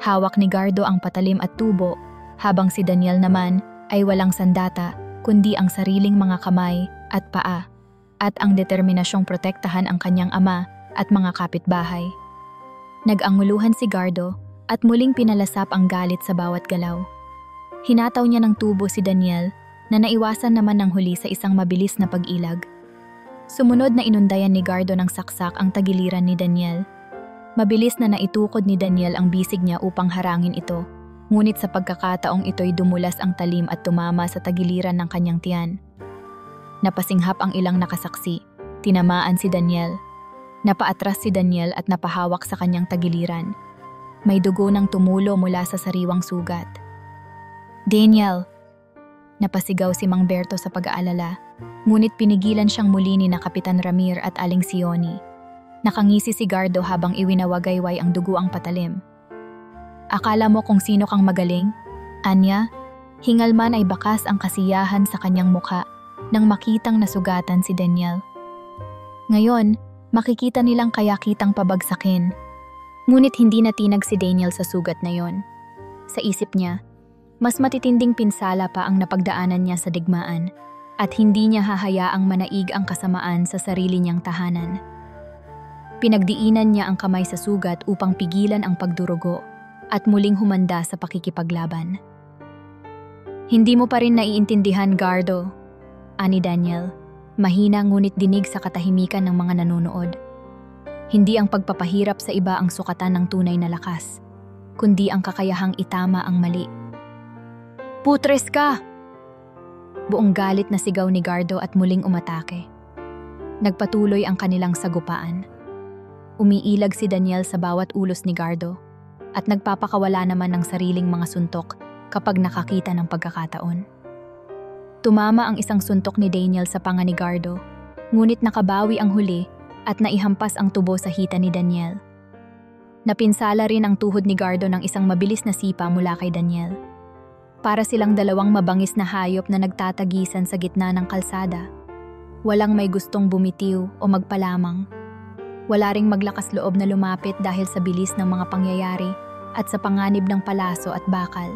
S1: Hawak ni Gardo ang patalim at tubo, habang si Daniel naman ay walang sandata kundi ang sariling mga kamay at paa, at ang determinasyong protektahan ang kanyang ama at mga kapitbahay. Nag-anguluhan si Gardo at muling pinalasap ang galit sa bawat galaw. Hinataw niya ng tubo si Daniel na naiwasan naman ng huli sa isang mabilis na pag-ilag. Sumunod na inundayan ni Gardo ng saksak ang tagiliran ni Daniel. Mabilis na naitukod ni Daniel ang bisig niya upang harangin ito, ngunit sa pagkakataong ito'y dumulas ang talim at tumama sa tagiliran ng kanyang tiyan. Napasinghap ang ilang nakasaksi, tinamaan si Daniel. Napaatras si Daniel at napahawak sa kanyang tagiliran. May dugo ng tumulo mula sa sariwang sugat. Daniel! Napasigaw si Mang Berto sa pag-aalala, ngunit pinigilan siyang muli ni na Kapitan Ramir at Aling Sioni. Nakangisi si Gardo habang iwinawagayway ang dugo ang patalim. Akala mo kung sino kang magaling? Anya, hingal man ay bakas ang kasiyahan sa kanyang mukha nang makitang nasugatan si Daniel. Ngayon, makikita nilang kaya kitang pabagsakin. Ngunit hindi natinag si Daniel sa sugat na yon. Sa isip niya, mas matitinding pinsala pa ang napagdaanan niya sa digmaan at hindi niya hahayaang manaig ang kasamaan sa sarili niyang tahanan. Pinagdiinan niya ang kamay sa sugat upang pigilan ang pagdurugo at muling humanda sa pakikipaglaban. Hindi mo pa rin naiintindihan, Gardo, ani Daniel, mahina ngunit dinig sa katahimikan ng mga nanonood. Hindi ang pagpapahirap sa iba ang sukatan ng tunay na lakas, kundi ang kakayahang itama ang mali. Putres ka! Buong galit na sigaw ni Gardo at muling umatake. Nagpatuloy ang kanilang sagupaan. Umiilag si Daniel sa bawat ulos ni Gardo at nagpapakawala naman ng sariling mga suntok kapag nakakita ng pagkakataon. Tumama ang isang suntok ni Daniel sa panga ni Gardo, ngunit nakabawi ang huli at naihampas ang tubo sa hita ni Daniel. Napinsala rin ang tuhod ni Gardo ng isang mabilis na sipa mula kay Daniel. Para silang dalawang mabangis na hayop na nagtatagisan sa gitna ng kalsada. Walang may gustong bumitiw o magpalamang. Wala ring maglakas loob na lumapit dahil sa bilis ng mga pangyayari at sa panganib ng palaso at bakal.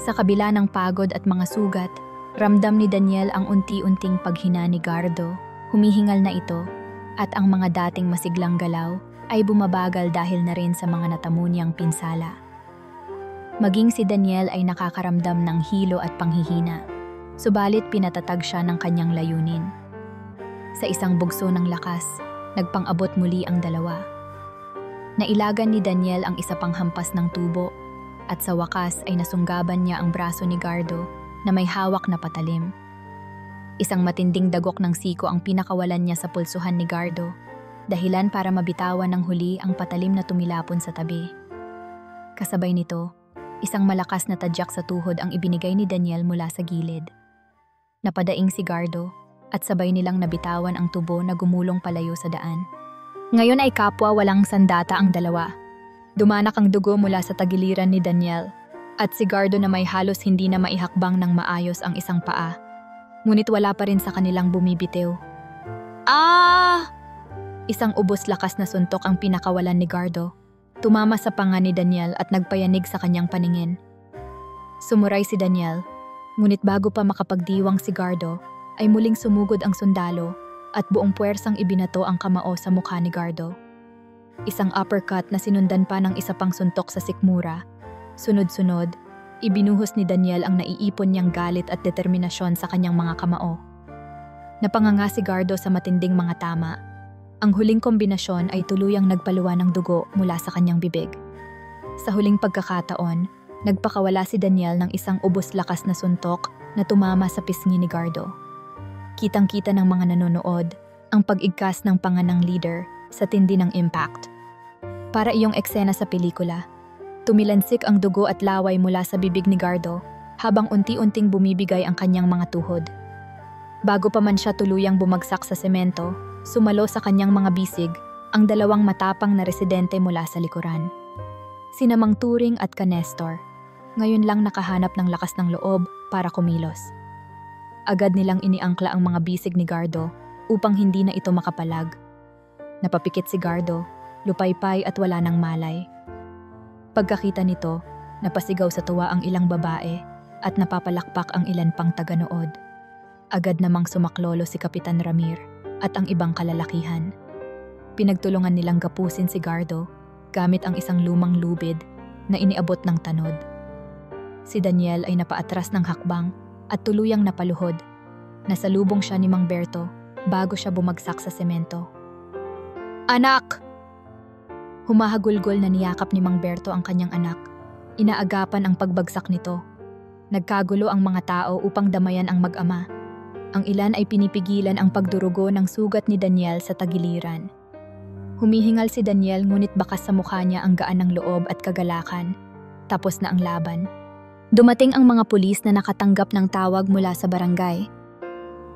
S1: Sa kabila ng pagod at mga sugat, ramdam ni Daniel ang unti-unting paghina ni Gardo. Humihingal na ito at ang mga dating masiglang galaw ay bumabagal dahil na rin sa mga natamo niyang pinsala. Maging si Daniel ay nakakaramdam ng hilo at panghihina, subalit pinatatag siya ng kanyang layunin. Sa isang bugso ng lakas, nagpang-abot muli ang dalawa. Nailagan ni Daniel ang isa pang hampas ng tubo at sa wakas ay nasunggaban niya ang braso ni Gardo na may hawak na patalim. Isang matinding dagok ng siko ang pinakawalan niya sa pulsuhan ni Gardo, dahilan para mabitawan ng huli ang patalim na tumilapon sa tabi. Kasabay nito, isang malakas na tadyak sa tuhod ang ibinigay ni Daniel mula sa gilid. Napadaing si Gardo at sabay nilang nabitawan ang tubo na gumulong palayo sa daan. Ngayon ay kapwa walang sandata ang dalawa. Dumanak ang dugo mula sa tagiliran ni Daniel at si Gardo na may halos hindi na maihakbang ng maayos ang isang paa. Ngunit wala pa rin sa kanilang bumibitiw. Isang ubos lakas na suntok ang pinakawalan ni Gardo. Tumama sa panga ni Daniel at nagpayanig sa kanyang paningin. Sumuray si Daniel, ngunit bago pa makapagdiwang si Gardo, ay muling sumugod ang sundalo at buong puwersang ibinato ang kamao sa mukha ni Gardo. Isang uppercut na sinundan pa ng isa pang suntok sa sikmura. Sunod-sunod, ibinuhos ni Daniel ang naiipon niyang galit at determinasyon sa kanyang mga kamao. Napanganga si Gardo sa matinding mga tama. Ang huling kombinasyon ay tuluyang nagpaluwa ng dugo mula sa kanyang bibig. Sa huling pagkakataon, nagpakawala si Daniel ng isang ubos lakas na suntok na tumama sa pisngi ni Gardo. Kitang-kita ng mga nanonood ang pag-igkas ng panga ng leader sa tindi ng impact. Para iyong eksena sa pelikula, tumilansik ang dugo at laway mula sa bibig ni Gardo habang unti-unting bumibigay ang kanyang mga tuhod. Bago pa man siya tuluyang bumagsak sa semento, sumalo sa kanyang mga bisig ang dalawang matapang na residente mula sa likuran. Sina Mang Turing at Canestor, ngayon lang nakahanap ng lakas ng loob para kumilos. Agad nilang iniangkla ang mga bisig ni Gardo upang hindi na ito makapalag. Napapikit si Gardo, lupaypay at wala ng malay. Pagkakita nito, napasigaw sa tuwa ang ilang babae at napapalakpak ang ilan pang taganood. Agad namang sumaklolo si Kapitan Ramir at ang ibang kalalakihan. Pinagtulungan nilang gapusin si Gardo gamit ang isang lumang lubid na iniabot ng tanod. Si Daniel ay napaatras ng hakbang at tuluyang napaluhod. Nasalubong siya ni Mang Berto bago siya bumagsak sa semento. Anak! Humahagulgol na niyakap ni Mang Berto ang kanyang anak. Inaagapan ang pagbagsak nito. Nagkagulo ang mga tao upang damayan ang mag-ama. Ang ilan ay pinipigilan ang pagdurugo ng sugat ni Daniel sa tagiliran. Humihingal si Daniel ngunit bakas sa mukha niya ang gaan ng loob at kagalakan. Tapos na ang laban. Dumating ang mga pulis na nakatanggap ng tawag mula sa barangay.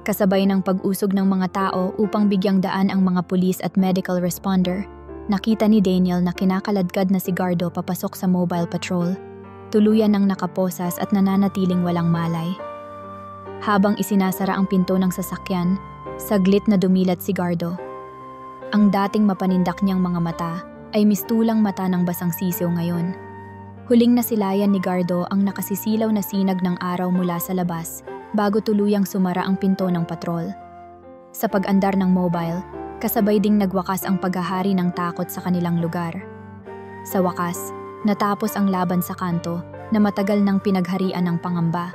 S1: Kasabay ng pag-usog ng mga tao upang bigyang daan ang mga pulis at medical responder, nakita ni Daniel na kinakaladkad na si Gardo papasok sa mobile patrol. Tuluyan ng nakaposas at nananatiling walang malay. Habang isinasara ang pinto ng sasakyan, saglit na dumilat si Gardo. Ang dating mapanindak niyang mga mata ay mistulang mata ng basang sisiw ngayon. Huling nasilayan ni Gardo ang nakasisilaw na sinag ng araw mula sa labas bago tuluyang sumara ang pinto ng patrol. Sa pag-andar ng mobile, kasabay ding nagwakas ang paghahari ng takot sa kanilang lugar. Sa wakas, Natapos ang laban sa kanto na matagal nang pinagharian ng pangamba.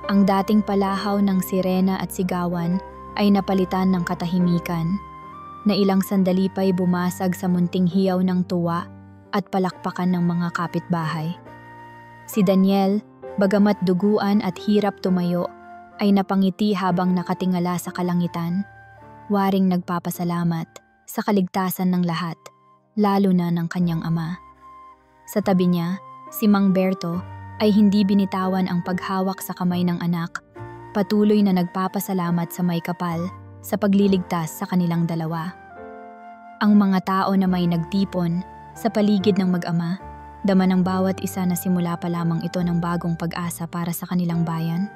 S1: Ang dating palahaw ng sirena at sigawan ay napalitan ng katahimikan, na ilang sandali pa'y bumasag sa munting hiyaw ng tuwa at palakpakan ng mga kapitbahay. Si Daniel, bagamat duguan at hirap tumayo, ay napangiti habang nakatingala sa kalangitan, waring nagpapasalamat sa kaligtasan ng lahat, lalo na ng kanyang ama. Sa tabi niya, si Mang Berto ay hindi binitawan ang paghawak sa kamay ng anak, patuloy na nagpapasalamat sa may kapal sa pagliligtas sa kanilang dalawa. Ang mga tao na may nagtipon sa paligid ng mag-ama, dama ng bawat isa na simula pa lamang ito ng bagong pag-asa para sa kanilang bayan.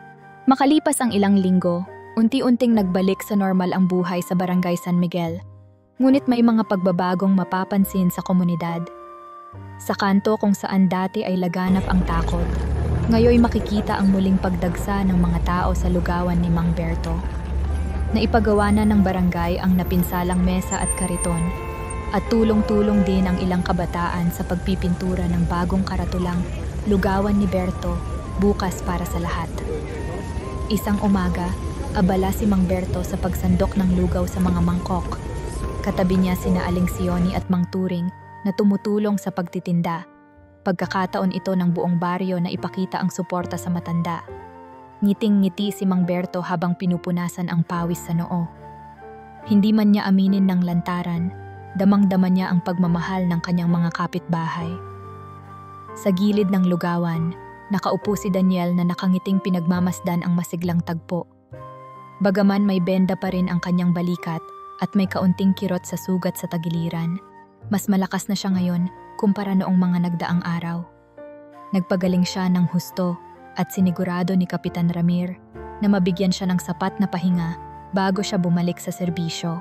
S1: Makalipas ang ilang linggo, unti-unting nagbalik sa normal ang buhay sa Barangay San Miguel. Ngunit may mga pagbabagong mapapansin sa komunidad. Sa kanto kung saan dati ay laganap ang takot, ngayoy makikita ang muling pagdagsa ng mga tao sa lugawan ni Mang Berto. Naipagawa na ng barangay ang napinsalang mesa at kariton, at tulong-tulong din ang ilang kabataan sa pagpipintura ng bagong karatulang Lugawan ni Berto, bukas para sa lahat. Isang umaga, abala si Mang Berto sa pagsandok ng lugaw sa mga mangkok. Katabi niya sina Aling Sioni at Mang Turing na tumutulong sa pagtitinda. Pagkakataon ito ng buong baryo na ipakita ang suporta sa matanda. Ngiting-ngiti si Mang Berto habang pinupunasan ang pawis sa noo. Hindi man niya aminin ng lantaran, damang-dama niya ang pagmamahal ng kanyang mga kapitbahay. Sa gilid ng lugawan, nakaupo si Daniel na nakangiting pinagmamasdan ang masiglang tagpo. Bagaman may benda pa rin ang kanyang balikat at may kaunting kirot sa sugat sa tagiliran, mas malakas na siya ngayon kumpara noong mga nagdaang araw. Nagpagaling siya ng husto at sinigurado ni Kapitan Ramir na mabigyan siya ng sapat na pahinga bago siya bumalik sa serbisyo.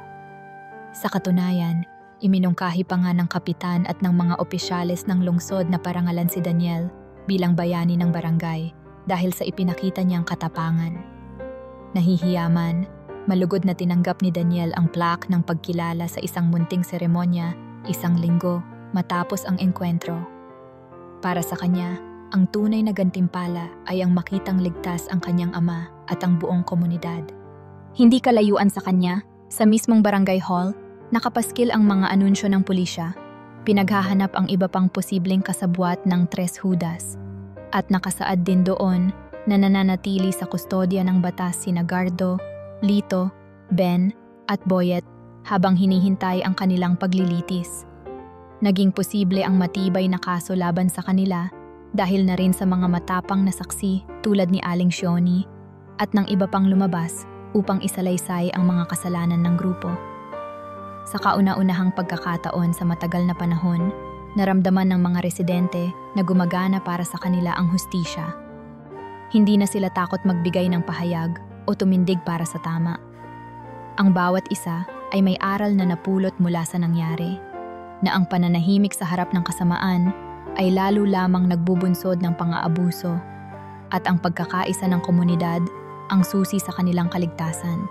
S1: Sa katunayan, iminungkahi pa nga ng kapitan at ng mga opisyales ng lungsod na parangalan si Daniel bilang bayani ng barangay dahil sa ipinakita niyang katapangan. Nahihiyaman, malugod na tinanggap ni Daniel ang plaque ng pagkilala sa isang munting seremonya 1 linggo matapos ang engkwentro. Para sa kanya, ang tunay na gantimpala ay ang makitang ligtas ang kanyang ama at ang buong komunidad. Hindi kalayuan sa kanya, sa mismong barangay hall, nakapaskil ang mga anunsyo ng pulisya. Pinaghahanap ang iba pang posibleng kasabwat ng Tres Judas. At nakasaad din doon na nananatili sa kustodya ng batas sina Gardo, Lito, Ben at Boyet habang hinihintay ang kanilang paglilitis. Naging posible ang matibay na kaso laban sa kanila dahil na rin sa mga matapang na saksi tulad ni Aling Sioni at ng iba pang lumabas upang isalaysay ang mga kasalanan ng grupo. Sa kauna-unahang pagkakataon sa matagal na panahon, naramdaman ng mga residente na gumagana para sa kanila ang hustisya. Hindi na sila takot magbigay ng pahayag o tumindig para sa tama. Ang bawat isa ay may aral na napulot mula sa nangyari, na ang pananahimik sa harap ng kasamaan ay lalo lamang nagbubunsod ng pang-aabuso at ang pagkakaisa ng komunidad ang susi sa kanilang kaligtasan.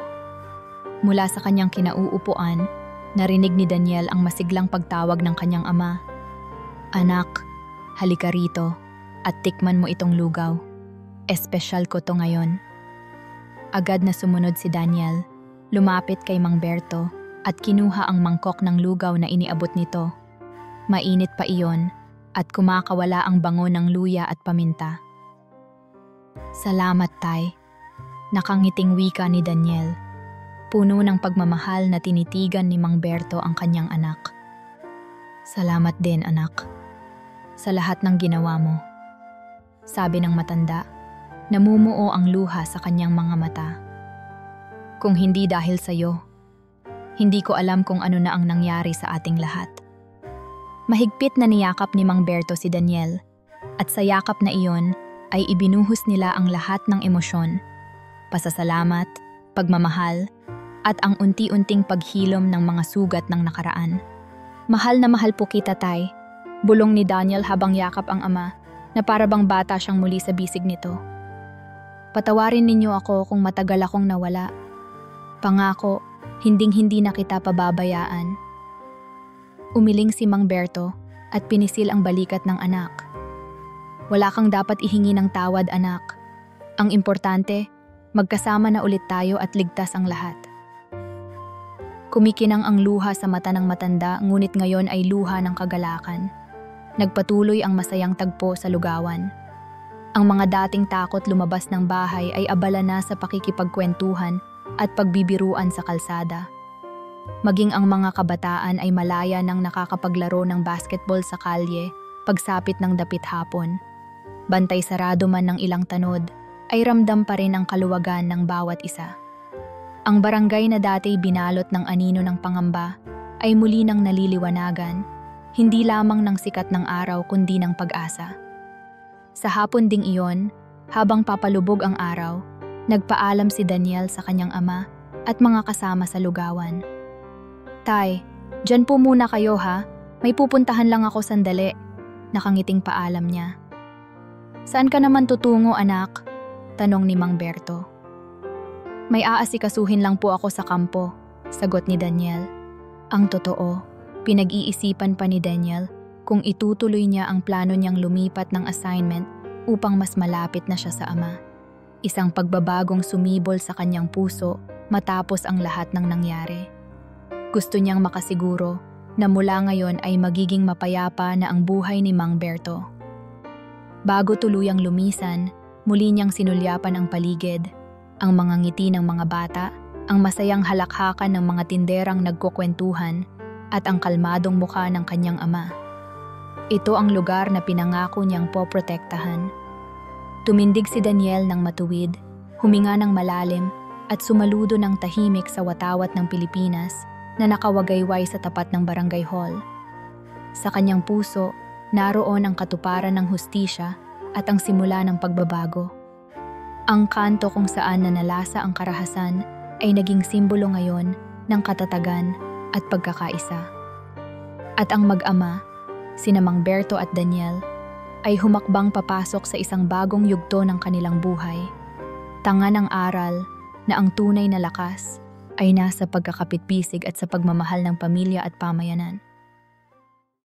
S1: Mula sa kanyang kinauupuan, narinig ni Daniel ang masiglang pagtawag ng kanyang ama. "Anak, halika rito at tikman mo itong lugaw. Espesyal ko to ngayon." Agad na sumunod si Daniel, lumapit kay Mang Berto at kinuha ang mangkok ng lugaw na iniabot nito. Mainit pa iyon at kumakawala ang bango ng luya at paminta. "Salamat, Tay," nakangiting wika ni Daniel. Puno ng pagmamahal na tinitigan ni Mang Berto ang kanyang anak. "Salamat din, anak, sa lahat ng ginawa mo," sabi ng matanda. Namumuo ang luha sa kanyang mga mata. "Kung hindi dahil sa'yo, hindi ko alam kung ano na ang nangyari sa ating lahat." Mahigpit na niyakap ni Mang Berto si Daniel, at sa yakap na iyon ay ibinuhos nila ang lahat ng emosyon, pasasalamat, pagmamahal, at ang unti-unting paghilom ng mga sugat ng nakaraan. "Mahal na mahal po kita, Tay," bulong ni Daniel habang yakap ang ama na para bang bata siyang muli sa bisig nito. "Patawarin ninyo ako kung matagal akong nawala. Pangako, hinding-hindi na kita pababayaan." Umiling si Mang Berto at pinisil ang balikat ng anak. Wala kang dapat ihingi ng tawad, anak. Ang importante, magkasama na ulit tayo at ligtas ang lahat. Kumikinang ang luha sa mata ng matanda, ngunit ngayon ay luha ng kagalakan. Nagpatuloy ang masayang tagpo sa lugawan. Ang mga dating takot lumabas ng bahay ay abala na sa pakikipagkwentuhan at pagbibiruan sa kalsada. Maging ang mga kabataan ay malaya nang nakakapaglaro ng basketball sa kalye, pagsapit ng dapit hapon. Bantay sarado man ng ilang tanod, ay ramdam pa rin ang kaluwagan ng bawat isa. Ang barangay na dati binalot ng anino ng pangamba ay muli nang naliliwanagan, hindi lamang ng sikat ng araw kundi ng pag-asa. Sa hapon ding iyon, habang papalubog ang araw, nagpaalam si Daniel sa kanyang ama at mga kasama sa lugawan. "Tay, dyan po muna kayo ha, may pupuntahan lang ako sandali," nakangiting paalam niya. "Saan ka naman tutungo, anak?" tanong ni Mang Berto. "May aasikasuhin lang po ako sa kampo," sagot ni Daniel. Ang totoo, pinag-iisipan pa ni Daniel kung itutuloy niya ang plano niyang lumipat ng assignment upang mas malapit na siya sa ama. Isang pagbabagong sumibol sa kanyang puso matapos ang lahat ng nangyari. Gusto niyang makasiguro na mula ngayon ay magiging mapayapa na ang buhay ni Mang Berto. Bago tuluyang lumisan, muli niyang sinulyapan ang paligid, ang mga ngiti ng mga bata, ang masayang halakhakan ng mga tinderang nagkukwentuhan, at ang kalmadong mukha ng kanyang ama. Ito ang lugar na pinangako niyang poprotektahan. Tumindig si Daniel ng matuwid, huminga ng malalim, at sumaludo ng tahimik sa watawat ng Pilipinas na nakawagayway sa tapat ng barangay hall. Sa kanyang puso, naroon ang katuparan ng hustisya at ang simula ng pagbabago. Ang kanto kung saan nanalasa ang karahasan ay naging simbolo ngayon ng katatagan at pagkakaisa. At ang mag-ama, sina Mang Berto at Daniel, ay humakbang papasok sa isang bagong yugto ng kanilang buhay. Tanga ng aral na ang tunay na lakas ay nasa pagkakapit-bisig at sa pagmamahal ng pamilya at pamayanan.